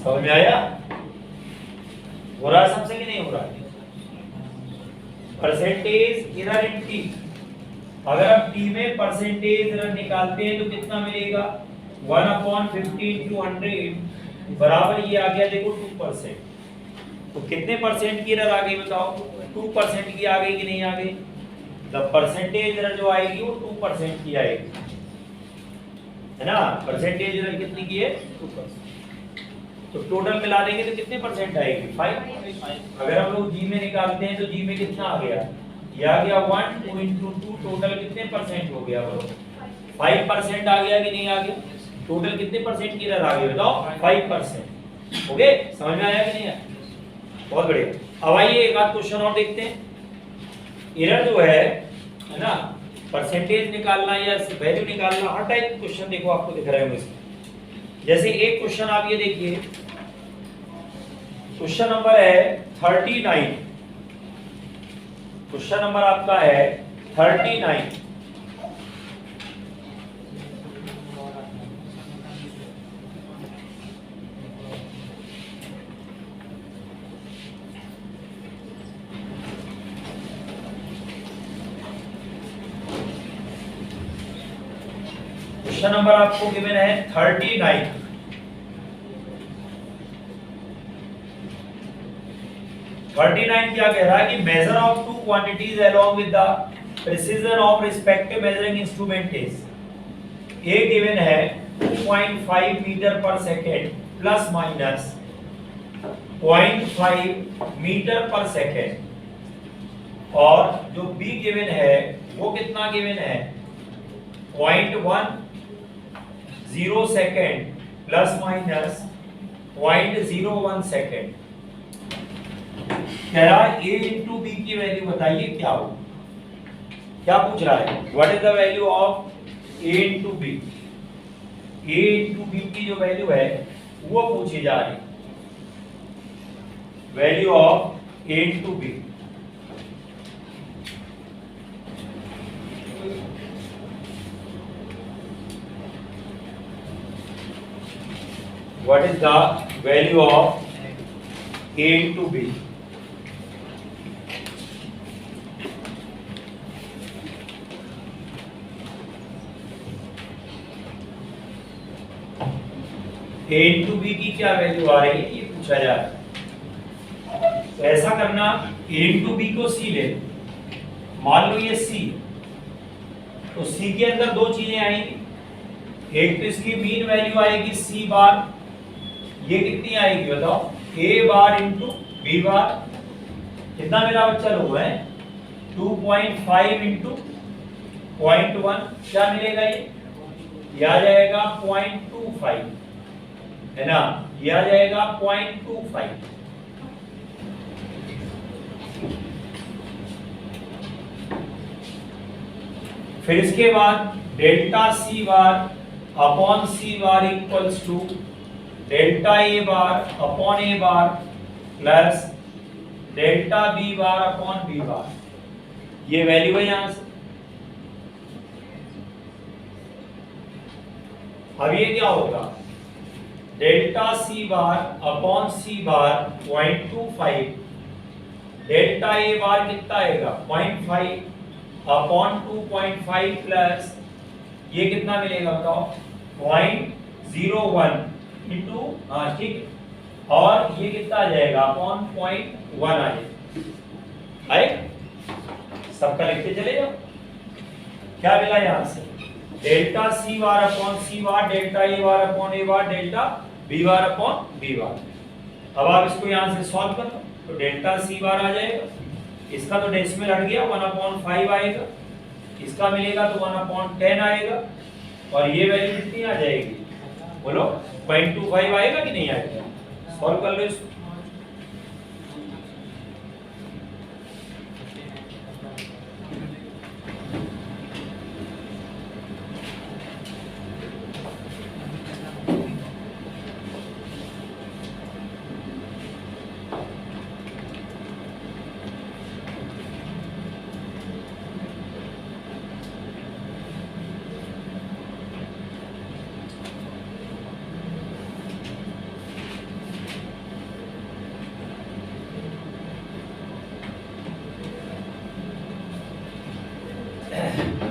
समझ में आया, हो रहा है सबसे कि नहीं हो रहा है। परसेंटेज एरर इन टी, अगर हम टी में परसेंटेज एरर निकालते हैं तो कितना मिलेगा, 1/50 इंटू 100 बराबर ये आ गया देखो 2%। तो कितने परसेंट की एरर आ गई बताओ, 2% की आ गई कि नहीं आ गई, द परसेंटेज एरर जो आएगी वो 2% की आएगी, है ना। परसेंटेज एरर कितनी की है? 2%। तो टोटल मिला देंगे तो कितने परसेंट आएगी? 5। अगर हम लोग जी में निकालते हैं तो जी में कितना आ गया? ये आ गया 1 2 into 2, टोटल कितने परसेंट हो गया? बोलो 5% आ गया कि नहीं आ गया? टोटल कितने परसेंट की एरर आ गई बताओ? 5%। ओके, समझ में आया कि नहीं आया? बहुत बढ़िया। अब आइए एक आध क्वेश्चन और देखते हैं। एरर जो है ना, परसेंटेज निकालना या वैल्यू निकालना, हर टाइप क्वेश्चन देखो आपको दिख रहे होंगे इसमें। जैसे एक क्वेश्चन आप ये देखिए, क्वेश्चन नंबर है 39। क्वेश्चन नंबर आपका है 39। क्वेश्चन नंबर आपको गिवन है 39। क्या कह रहा है कि measure of two quantities along with the precision of respective measuring instrument is. A given है 2.5 मीटर पर सेकेंड प्लस माइनस 0.5 मीटर पर सेकेंड, और जो बी गिवन है वो कितना गिवन है? 0.10 सेकेंड प्लस माइनस 0.01 सेकेंड। कह रहा है ए इंटू बी की वैल्यू बताइए क्या हो। क्या पूछ रहा है? What is the value of a into b. A into b की जो वैल्यू है वो पूछी जा रही, value of a into b. What is the value of A into B? A into B की क्या वैल्यू आ रही है ये पूछा जा रहा है। तो ऐसा करना, A into B को C ले, मान लो ये C, तो C के अंदर दो चीजें आएंगी। एक तो इसकी मीन वैल्यू आएगी C बार, ये कितनी आएगी बताओ? A बार इंटू B बार। कितना मेरा बच्चा लोग है? 2.5 इंटू 0.1, क्या मिलेगा ये आ जाएगा 0.25, है ना। ये आ जाएगा 0.25। फिर इसके बाद delta C bar upon C bar equals to delta A bar upon A bar plus delta B bar upon B bar. ये वैल्यू है यहां से। अब ये क्या होगा? Delta C bar upon C bar 0.25, delta A bar कितना आएगा? 0.5 अपॉन 2.5 प्लस ये कितना मिलेगा बताओ? 0.01 इंटू, हाँ ठीक, और ये कितना आ जाएगा? अपॉन 0.1 आ जाएगा। आए सबका लिखते चले जाओ। क्या मिला यहां से? Delta C bar upon C bar, delta A bar upon A bar, delta B bar upon B बार। अब आप इसको यहां से सॉल्व कर लो तो डेल्टा C बार आ जाएगा, इसका तो डेसिमल हट गया 1/5 आएगा, इसका मिलेगा तो 1/10 आएगा, और ये वैल्यू कितनी आ जाएगी बोलो? 0.25 आएगा कि नहीं आएगा? सॉल्व कर लो इसको।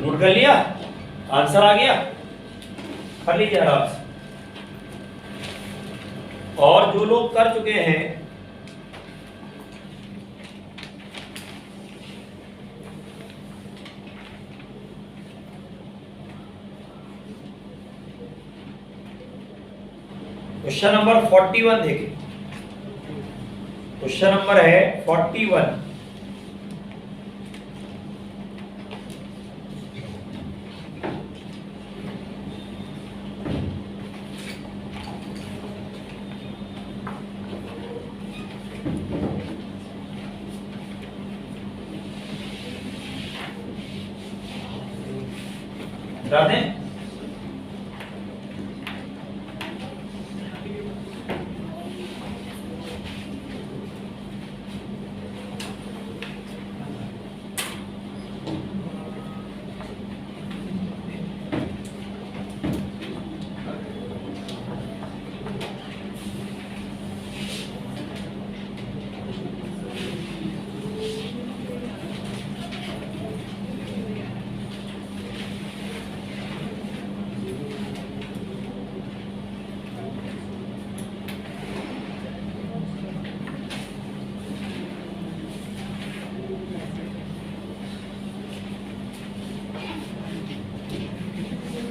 नोट कर लिया? आंसर आ गया? कर लीजिए आराम से। और जो लोग कर चुके हैं क्वेश्चन नंबर 41 देखिए, क्वेश्चन नंबर है 41। राधे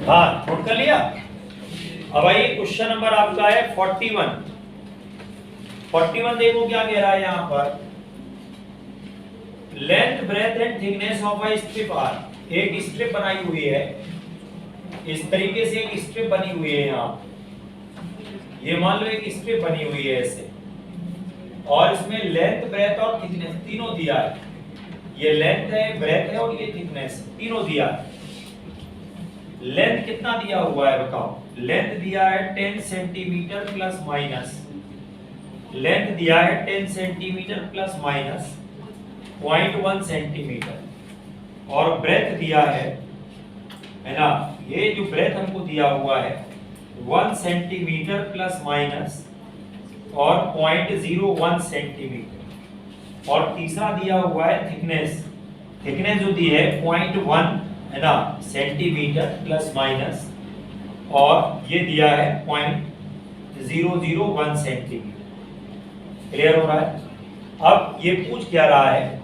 हाँ, नोट कर लिया। अब आइए क्वेश्चन नंबर आपका है 41। 41 देखो क्या कह रहा है यहाँ पर, length breadth and thickness of a strip are. एक स्ट्रिप बनाई हुई है, इस तरीके से एक स्ट्रिप बनी हुई है यहाँ, ये मान लो एक स्ट्रिप बनी हुई है ऐसे, और इसमें लेंथ ब्रेथ और थिकनेस तीनों दिया है। ये लेंथ है, ब्रेथ है और ये थिकनेस, तीनों दिया है। लेंथ कितना दिया हुआ है बताओ? लेंथ दिया है 10 सेंटीमीटर प्लस माइनस, लेंथ दिया है 10 सेंटीमीटर प्लस माइनस 0.1 सेंटीमीटर, और ब्रेथ दिया है ना, ये जो ब्रेथ हमको दिया हुआ है 1 सेंटीमीटर प्लस माइनस और 0.01 सेंटीमीटर, और तीसरा दिया हुआ है थिकनेस। थिकनेस जो दी है 0.1 है ना सेंटीमीटर प्लस माइनस, और ये दिया है 0.001 सेंटीमीटर। क्लियर हो रहा है? अब ये पूछ क्या रहा है,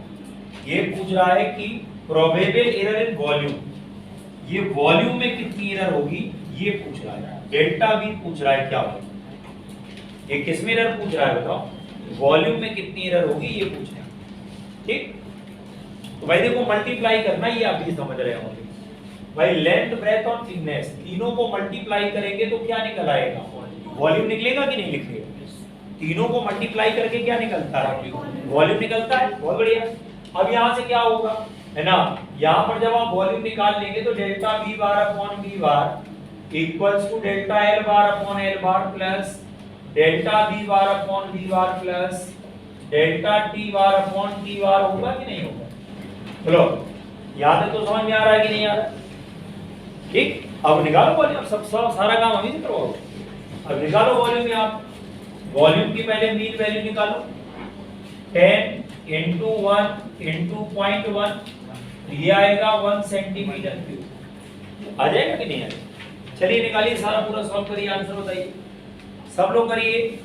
ये पूछ रहा है कि प्रोबेबल एरर इन वॉल्यूम, ये वॉल्यूम में कितनी एरर होगी ये पूछ रहा है। डेल्टा भी पूछ रहा है क्या होगा, ये किस में एरर पूछ रहा है बताओ? वॉल्यूम में कितनी एरर होगी ये पूछ रहा है। ठीक, तो भाई देखो मल्टीप्लाई करना, ये आप भी समझ रहे होंगे भाई। लेंथ ब्रेथ और थिकनेस तीनों को मल्टीप्लाई करेंगे तो क्या निकल आएगा? वॉल्यूम निकलेगा कि नहीं निकलेगा? तीनों को मल्टीप्लाई करके क्या निकलता है? वॉल्यूम निकलता है। बहुत बढ़िया। अब यहाँ से क्या होगा है ना, यहाँ पर जब आप वॉल्यूम निकाल लेंगे तो delta V bar upon V bar equals to delta L bar upon L bar plus delta V bar upon V bar plus delta T bar upon T bar होगा कि नहीं होगा? बोलो, यहाँ तक तो समझ में आ रहा है कि नहीं आ रहा? ठीक, अब निकालो वॉल्यूम, सब सारा काम अभी से करवाओ। अब निकालो वॉल्यूम में, आप वॉल्यूम की पहले मीन वैल्यू निकालो, 10 into 1 into 0.1, ये आएगा 1 सेंटीमीटर क्यूब। आ जाएगा कि नहीं आएगा? चलिए निकालिए, सारा पूरा सॉल्व करिए, आंसर बताइए, सब लोग करिए।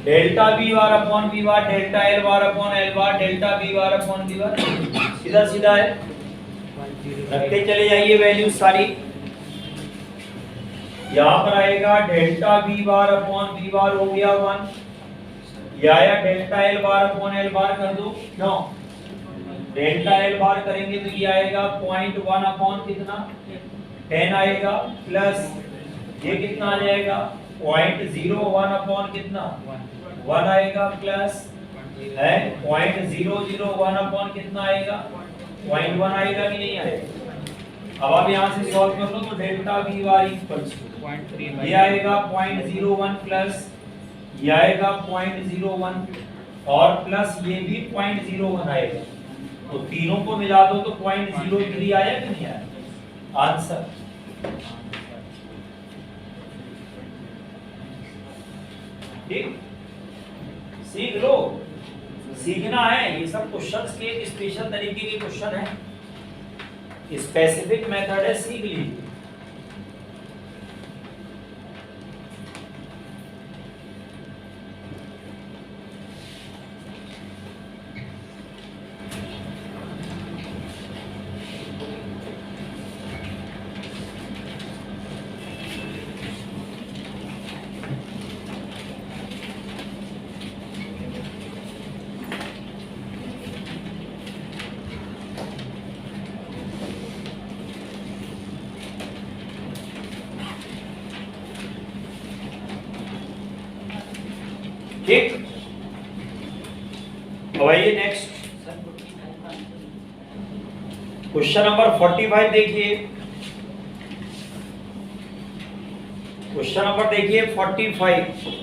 Delta V bar upon V bar delta L bar upon L bar delta V bar upon V bar, सीधा सीधा है, रखते चले जाइए वैल्यू सारी। यहाँ पर आएगा delta V bar upon V बार हो गया 1, या delta L bar upon L बार कर दो, क्यों? डेल्टा L बार करेंगे तो ये आएगा 0.1 अपॉन कितना 10 आएगा, प्लस ये कितना आ जाएगा 0.01 अपॉन कितना 1 आएगा, प्लस है 0.001 अपॉन कितना आएगा 0.1 आएगा कि नहीं आएगा? अब आप यहाँ से सॉल्व कर लो तो delta v bar equals to 0.3 ये आएगा 0.01 प्लस ये आएगा 0.01 और प्लस ये भी 0.01 आएगा, तो तीनों को मिला दो तो 0.03 आया कि नहीं आया आंसर। ठीक, सीख लो, सीखना है, ये सब क्वेश्चंस के एक स्पेशल तरीके के क्वेश्चन है, स्पेसिफिक मेथड है, सीख लीजिए। ठीक, अब आइए नेक्स्ट क्वेश्चन नंबर 45 देखिए। क्वेश्चन नंबर देखिए 45।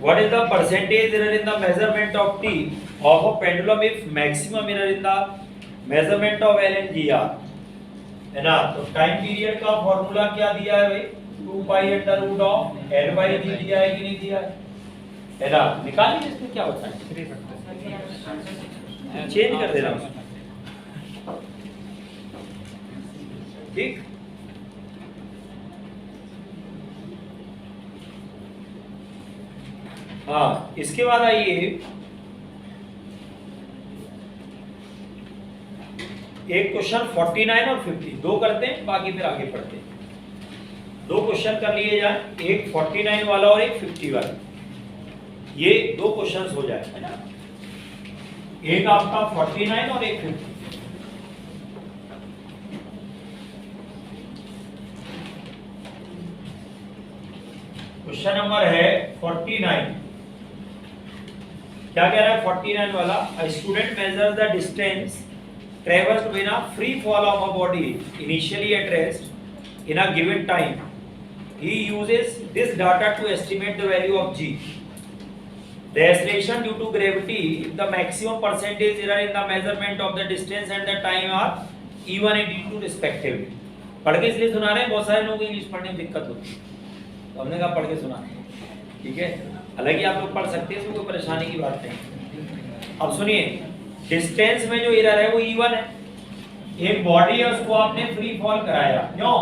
What is the percentage error in the measurement of T of a pendulum if maximum error in the measurement of L and GR है ना। तो टाइम पीरियड का फॉर्मूला क्या दिया है भाई, 2 pi under root of L by G दिया है कि नहीं दिया है ना। निकालिए इसमें क्या होता है, चेंज कर देना उसको। ठीक, हाँ, इसके बाद आइए एक क्वेश्चन 49 और 50 दो करते हैं, बाकी फिर आगे पढ़ते हैं। दो क्वेश्चन कर लिए जाए, एक 49 वाला और एक 50 वाला, ये दो क्वेश्चंस हो जाए है ना। एक आपका 49 और एक 50। क्वेश्चन नंबर है 49। क्या कह रहा है 49 वाला, a student measures the distance traversed when a free fall of a body initially at rest in a given time. He uses this data to estimate the value of g. The acceleration due to gravity, the maximum percentage error in the measurement of the distance and the time are e1 and e2 respectively. पढ़ के इसलिए सुना रहे हैं, बहुत सारे लोगों को इंग्लिश पढ़ने में दिक्कत होती है, तो हमने कहा पढ़ के सुना, ठीक है। हालांकि आप लोग पढ़ सकते हैं, इसमें कोई परेशानी की बात नहीं। अब सुनिए, डिस्टेंस में जो एरर है वो E1 है। एक बॉडी है, उसको आपने फ्री फॉल कराया, क्यों,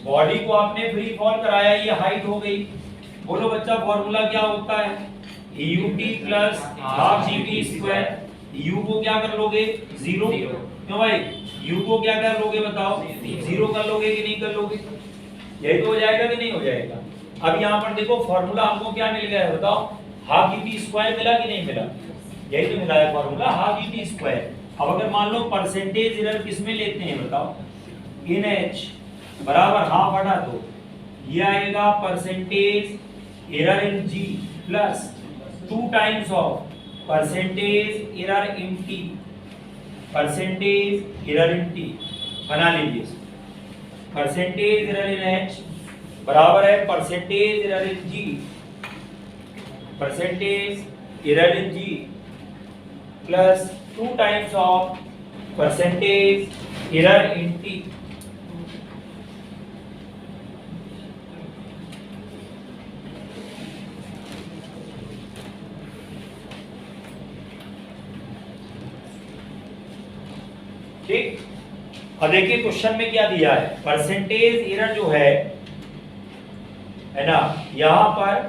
बॉडी को आपने फ्री फॉल कराया, ये हाइट हो गई। बोलो बच्चा फॉर्मूला क्या होता है, ut plus half gt square. u को क्या कर लोगे, 0, क्यों भाई, u को क्या कर लोगे बताओ, 0 कर लोगे कि नहीं कर लोगे, यही तो हो जाएगा कि नहीं हो जाएगा। अब यहाँ पर देखो फॉर्मूला हमको क्या मिल गया है बताओ, हाफ gt स्क्वायर मिला कि नहीं मिला, यही तो मिला है फॉर्मूला, हाफ gt स्क्वायर। अब अगर मान लो परसेंटेज एरर किसमें लेते हैं बताओ, इन h बराबर हाफ हटा दो, ये आएगा percentage error in g plus 2 times of percentage error in t, percentage error in t बना लीजिए। परसेंटेज एरर इन h बराबर है percentage error in g, percentage error in g plus 2 times of percentage error in t। ठीक, अब देखिए question में क्या दिया है, परसेंटेज एरर जो है ना, यहां पर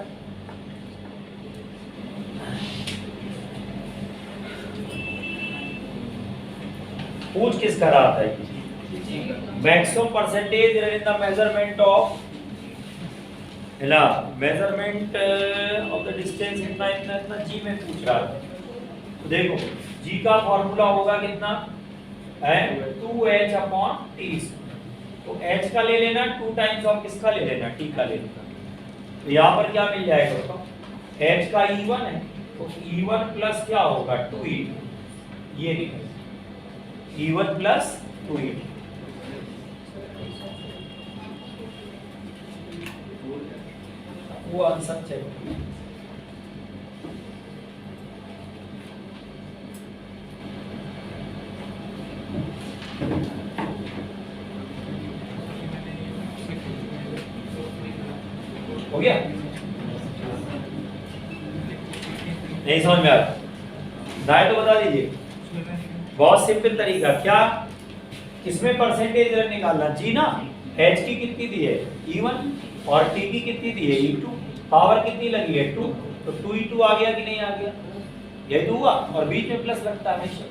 पूछ किस कर रहा था, maximum percentage error in the measurement of है ना, मेजरमेंट ऑफ द डिस्टेंस इतना इतना इतना जी में पूछ रहा है। तो देखो जी का फॉर्मूला होगा कितना है 2h अपॉन टी। तो h का ले लेना 2 टाइम्स ऑफ किसका ले लेना t का ले लेना। तो यहाँ पर क्या मिल जाएगा तो h का e1 है तो e1 प्लस क्या होगा 2e, ये लिखो e1 प्लस 2e। वो आंसर चाहिए। हो गया? नहीं समझ में आया? ना तो बता दीजिए। बहुत सिंपल तरीका क्या, इसमें परसेंटेज निकालना जी ना। h की कितनी दी है e1 और t की कितनी दी है e2, पावर कितनी लगी है 2, तो 2e2 आ गया कि नहीं आ गया, यही तो हुआ। और बीच में प्लस लगता है हमेशा,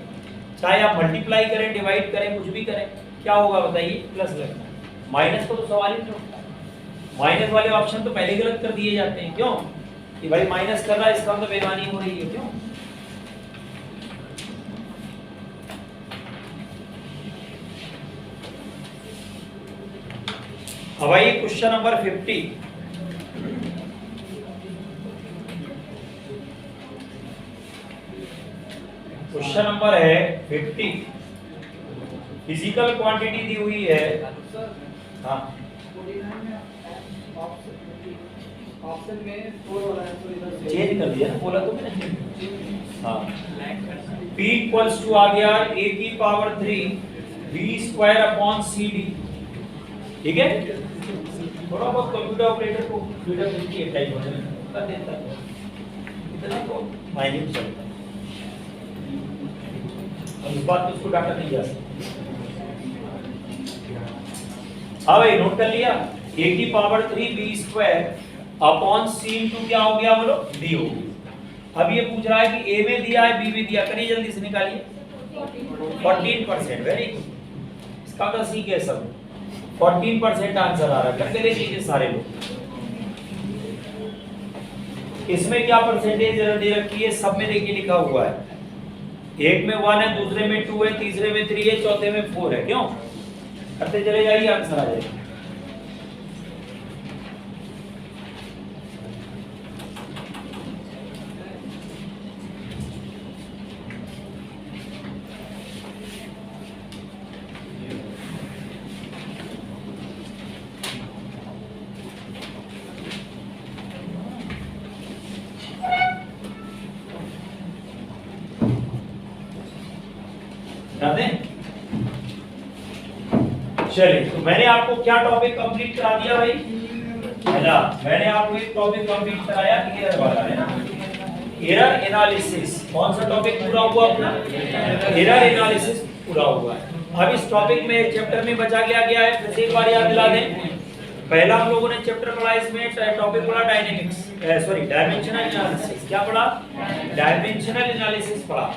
चाहे आप मल्टीप्लाई करें डिवाइड करें कुछ भी करें, क्या होगा बताइए, प्लस लगता है। माइनस को तो सवाल ही नहीं उठता, माइनस वाले ऑप्शन तो पहले गलत कर दिए जाते हैं। क्यों कि भाई माइनस कर रहा है इसका मतलब बेईमानी हो रही है, क्यों। अब आइए क्वेश्चन नंबर 50। क्वेश्चन नंबर है 50। फिजिकल क्वांटिटी दी हुई है। हाँ ऑप्शन में 4 वाला है तो इधर चेंज कर दिया ना, बोला तो मैंने। हाँ P इक्वल्स टू आ गया a की power 3 v square upon c d. ठीक है, थोड़ा बहुत कंप्यूटर ऑपरेटर को कंप्यूटर की टाइप कर देता है, इतना तो माइन्यूट चलता है। अब इस बात को उसको डाटा नहीं जा सकता। हाँ भाई नोट कर लिया, a की पावर 3 v स्क्वायर अपॉन सी इंटू क्या हो गया बोलो d हो गया। अब ये पूछ रहा है कि a में दिया है b में दिया, करिए जल्दी से निकालिए। 14%, वेरी गुड। इसका तो सी के सब 14% आंसर आ रहा है, करके देख लीजिए सारे लोग। इसमें क्या परसेंटेज दे रखी है, सब में देखिए लिखा हुआ है। एक में 1 है, दूसरे में 2 है, तीसरे में 3 है, चौथे में 4 है। क्यों करते चले जाइए, आंसर आ जाएगा। चलिए, तो मैंने आपको क्या टॉपिक कंप्लीट करा दिया भाई, है ना। मैंने आपको एक टॉपिक कंप्लीट कराया एरर वाला, है ना, एरर एनालिसिस। कौन सा टॉपिक पूरा हुआ अपना, एरर एनालिसिस पूरा हुआ है। अब इस टॉपिक में चैप्टर में बचा गया है, फिर से एक बार याद दिला दें। पहला हम लोगों ने चैप्टर पढ़ा, इसमें टॉपिक पढ़ा डायनेमिक्स, सॉरी डायमेंशनल एनालिसिस। क्या पढ़ा, डायमेंशनल एनालिसिस पढ़ा।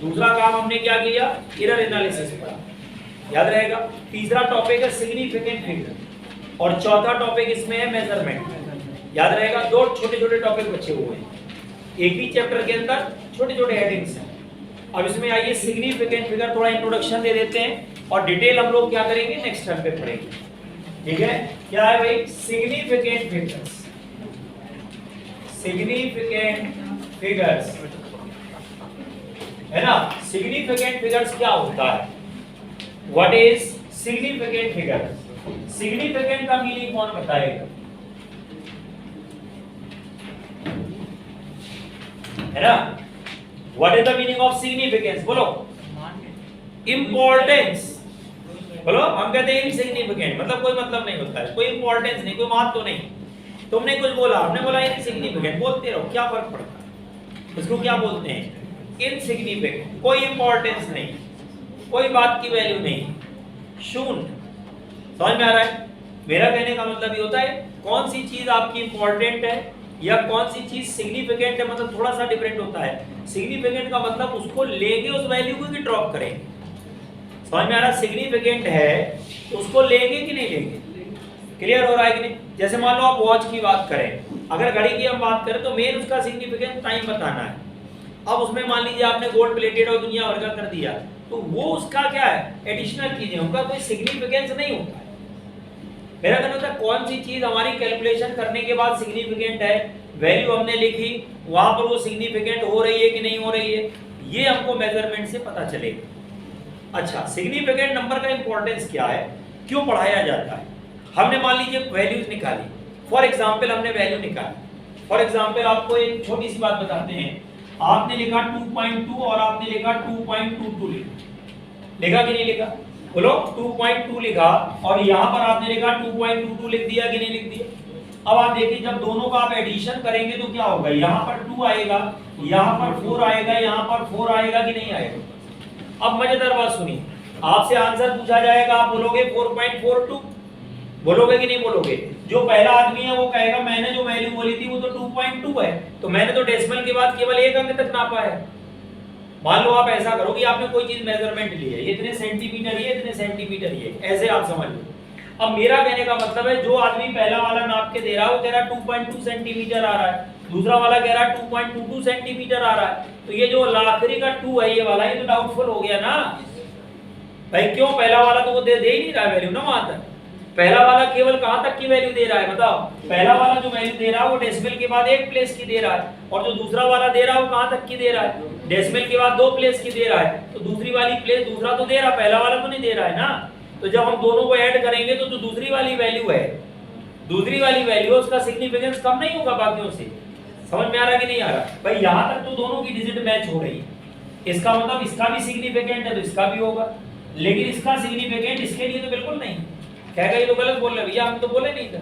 दूसरा काम हमने क्या किया, एरर एनालिसिस पढ़ा, याद रहेगा। तीसरा टॉपिक है सिग्निफिकेंट फिगर और चौथा टॉपिक इसमें है मेजरमेंट, याद रहेगा। दो छोटे छोटे टॉपिक बचे हुए हैं, एक ही चैप्टर के अंदर छोटे छोटे हेडिंग्स हैं। अब इसमें आइए सिग्निफिकेंट फिगर, थोड़ा इंट्रोडक्शन दे देते हैं और डिटेल हम लोग क्या करेंगे नेक्स्ट टर्म पे पढ़ेंगे। ठीक है, क्या है भाई सिग्निफिकेंट फिगर्स। सिग्निफिकेंट फिगर्स, है ना। सिग्निफिकेंट फिगर्स क्या होता है, what is significant figure. Significant का मीनिंग कौन बताएगा, है ना। What is the meaning of significance, बोलो। इंपॉर्टेंस, बोलो। हम कहते हैं इनसिग्निफिकेंट, मतलब कोई मतलब नहीं होता है, कोई इंपॉर्टेंस नहीं, कोई महत्व नहीं। तुमने कुछ बोला, हमने बोला इनसिग्निफिकेंट, बोलते रहो, क्या फर्क पड़ता है। इसको क्या बोलते हैं, इनसिग्निफिकेंट, कोई इंपॉर्टेंस नहीं, कोई बात की वैल्यू नहीं, शून्य। समझ में आ रहा है। मेरा कहने का मतलब ये होता है कौन सी चीज आपकी इंपॉर्टेंट है या कौन सी चीज सिग्निफिकेंट है, मतलब थोड़ा सा डिफरेंट होता है। सिग्निफिकेंट का मतलब उसको लेंगे, उस वैल्यू को कि ड्रॉप करेंगे। समझ में आ रहा है, सिग्निफिकेंट है तो उसको लेंगे कि नहीं लेंगे, क्लियर हो रहा है कि नहीं। जैसे मान लो आप वॉच की बात करें, अगर घड़ी की हम बात करें तो मेन उसका सिग्निफिकेंस टाइम बताना है। अब उसमें मान लीजिए आपने गोल्ड प्लेटेड और दुनिया भर का कर दिया, तो वो उसका क्या है, एडिशनल चीजें, उनका कोई सिग्निफिकेंस नहीं होता है। मेरा कहना था कौन सी चीज हमारी कैलकुलेशन करने के बाद सिग्निफिकेंट है, वैल्यू हमने लिखी, वहां पर वो सिग्निफिकेंट हो रही है कि नहीं हो रही है, ये हमको मेजरमेंट से पता चलेगा। अच्छा, सिग्निफिकेंट नंबर का इंपॉर्टेंस क्या है, क्यों पढ़ाया जाता है? हमने मान लीजिए वैल्यूज निकाली, फॉर एग्जांपल हमने वैल्यू निकाली। फॉर एग्जांपल आपको एक छोटी सी बात बताते हैं, आपने लिखा 2.2 और आपने लिखा 2.22 लिखा कि नहीं लिखा, बोलो 2.2 लिखा और यहाँ पर आपने लिखा 2.22 लिख दिया कि नहीं लिख दिया। अब आप देखिए जब दोनों का आप एडिशन करेंगे तो क्या होगा, यहाँ पर 2 आएगा, यहाँ पर 4 आएगा, यहाँ पर 4 आएगा कि नहीं आएगा। अब मजेदार बात सुनिए, आपसे आंसर पूछा जाएगा, आप बोलोगे 4.42, बोलोगे कि नहीं बोलोगे। जो पहला आदमी है वो कहेगा मैंने जो वैल्यू बोली थी वो तो 2.2 है, तो मैंने तो डेसिमल के बाद केवल एक अंक तक नापा है। मान लो आप ऐसा करो कि आपने कोई चीज मेजरमेंट ली है, ये इतने सेंटीमीटर, ये इतने सेंटीमीटर, ये ऐसे आप समझ लो। अब मेरा कहने का मतलब है जो आदमी पहला वाला नाप के दे रहा है वो कह रहा है 2.2 सेंटीमीटर आ रहा है, दूसरा वाला कह रहा है 2.22 सेंटीमीटर आ रहा है, तो ये जो आखिरी का 2 है ये वाला, ये तो डाउटफुल हो गया ना भाई। क्यों, पहला वाला तो वो दे ही नहीं रहा वैल्यू ना वहां तक। पहला वाला केवल कहां तक की वैल्यू दे रहा है बताओ, पहला वाला जो वैल्यू दे रहा है वो डेसिमल के बाद 1 प्लेस की दे रहा है, और जो दूसरा वाला दे रहा है वो कहां तक की दे रहा है, डेसिमल के बाद 2 प्लेस की दे रहा है। तो दूसरी वाली प्लेस दूसरा तो दे रहा है, पहला वाला तो नहीं दे रहा है ना। तो जब हम दोनों को ऐड करेंगे तो जो दूसरी वाली वैल्यू है, दूसरी वाली वैल्यू उसका सिग्निफिकेंस कम नहीं होगा बाकियों से। समझ में आ रहा कि नहीं आ रहा भाई, यहाँ तक तो दोनों की डिजिट मैच हो रही है, इसका मतलब इसका भी सिग्निफिकेंट है तो इसका भी होगा, लेकिन इसका सिग्निफिकेंट इसके लिए तो बिल्कुल नहीं। कहेगा ये तो गलत बोल रहे भैया, हम तो बोले नहीं था।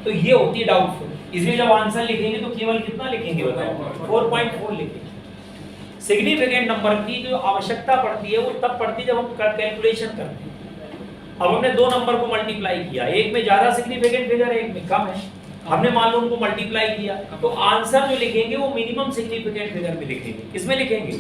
तो ये होती है डाउटफुल, इसलिए जब आंसर लिखेंगे तो केवल कितना लिखेंगे बताओ, 4.4 लिखेंगे। सिग्निफिकेंट नंबर की जो आवश्यकता पड़ती है वो तब पड़ती है जब हम कैलकुलेशन करते हैं। अब हमने 2 नंबर को मल्टीप्लाई किया, एक में ज्यादा सिग्निफिकेंट फिगर है, एक में कम है, हमने मान लो उनको मल्टीप्लाई किया, तो आंसर जो लिखेंगे वो मिनिमम सिग्निफिकेंट फिगर में लिखेंगे। किसमें लिखेंगे,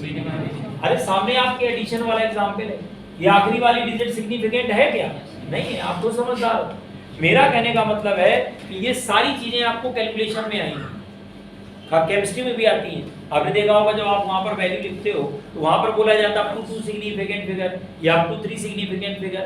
अरे सामने आपके एडिशन वाला एग्जांपल है, ये आखिरी वाली डिजिट सिग्निफिकेंट है क्या, नहीं है, आप तो समझदार हो। मेरा कहने का मतलब है कि ये सारी चीजें आपको कैलकुलेशन में आएंगी, केमिस्ट्री में भी आती हैं। आपने देखा होगा जब आप वहां पर वैल्यू लिखते हो तो वहां पर बोला जाता है 2 सिग्निफिकेंट फिगर या 3 सिग्निफिकेंट फिगर,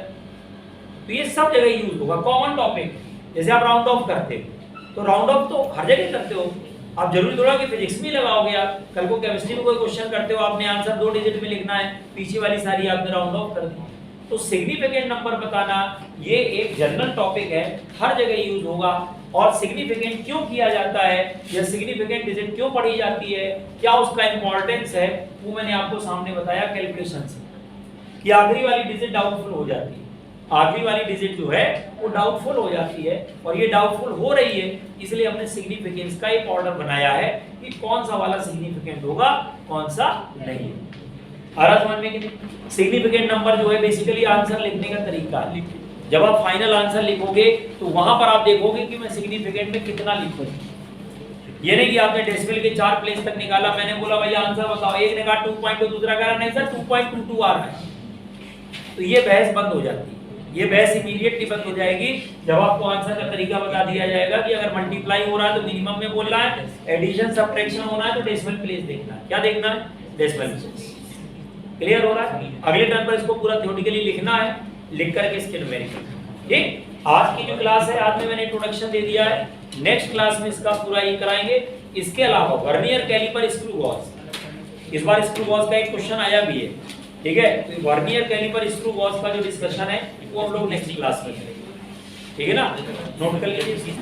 तो ये सब जगह यूज होगा। कॉमन टॉपिक, जैसे आप राउंड ऑफ करते हो तो राउंड ऑफ तो हर जगह करते हो, आप जरूरी थोड़ा कि फिजिक्स में लगाओगे, आप कल को केमिस्ट्री में कोई क्वेश्चन करते हो, आपने आंसर 2 डिजिट में लिखना है, पीछे वाली सारी आपने राउंड ऑफ कर दी। तो सिग्निफिकेंट नंबर बताना ये एक जनरल टॉपिक है, हर जगह यूज होगा। और सिग्निफिकेंट क्यों किया जाता है या सिग्निफिकेंट डिजिट क्यों पढ़ी जाती है, क्या उसका इंपॉर्टेंस है, वो मैंने आपको सामने बताया कैलकुलेशन से, कि आखिरी वाली डिजिट डाउटफुल हो जाती है। आखिरी वाली डिजिट जो है वो डाउटफुल हो जाती है, और ये डाउटफुल हो रही है इसलिए हमने सिग्निफिकेंस का एक ऑर्डर बनाया है कि कौन सा वाला सिग्निफिकेंट होगा कौन सा नहीं। आ रहा समझ में कि नहीं। सिग्निफिकेंट नंबर जो है बेसिकली आंसर लिखने का तरीका है। जब आप फाइनल आंसर लिखोगे तो वहां पर आप देखोगे कि मैं सिग्निफिकेंट में कितना लिखूं। ये नहीं कि आपने डेसिमल के 4 प्लेस तक निकाला, मैंने बोला भैया आंसर बताओ, एक ने कहा 2.2, दूसरा कह रहा नहीं सर 2.22 आ रहा है, तो ये बहस बंद हो जाती है। ये बहस इमीडिएटली बंद हो जाएगी जब आपको आंसर का तरीका बता दिया जाएगा कि अगर मल्टीप्लाई हो रहा है तो मिनिमम में बोलना है, एडिशन सब्ट्रैक्शन होना है तो डेसिमल प्लेस देखना है। क्या देखना है, डेसिमल प्लेस। क्लियर हो रहा है। अगले टर्म पर इसको पूरा थ्योरेटिकली लिखना है, लिख करके इसके न्यूमेरिकल। ठीक, आज की जो क्लास है, आज में मैंने इंट्रोडक्शन दे दिया है, नेक्स्ट क्लास में इसका पूरा ये कराएंगे। इसके अलावा वर्नियर कैलिपर स्क्रू गॉज, इस बार स्क्रू गॉज का एक क्वेश्चन आया भी है, ठीक है। तो वर्नियर कैलिपर स्क्रू गॉज का जो डिस्कशन है वो हम लोग नेक्स्ट क्लास में करेंगे, ठीक है ना। नोट कर लीजिए।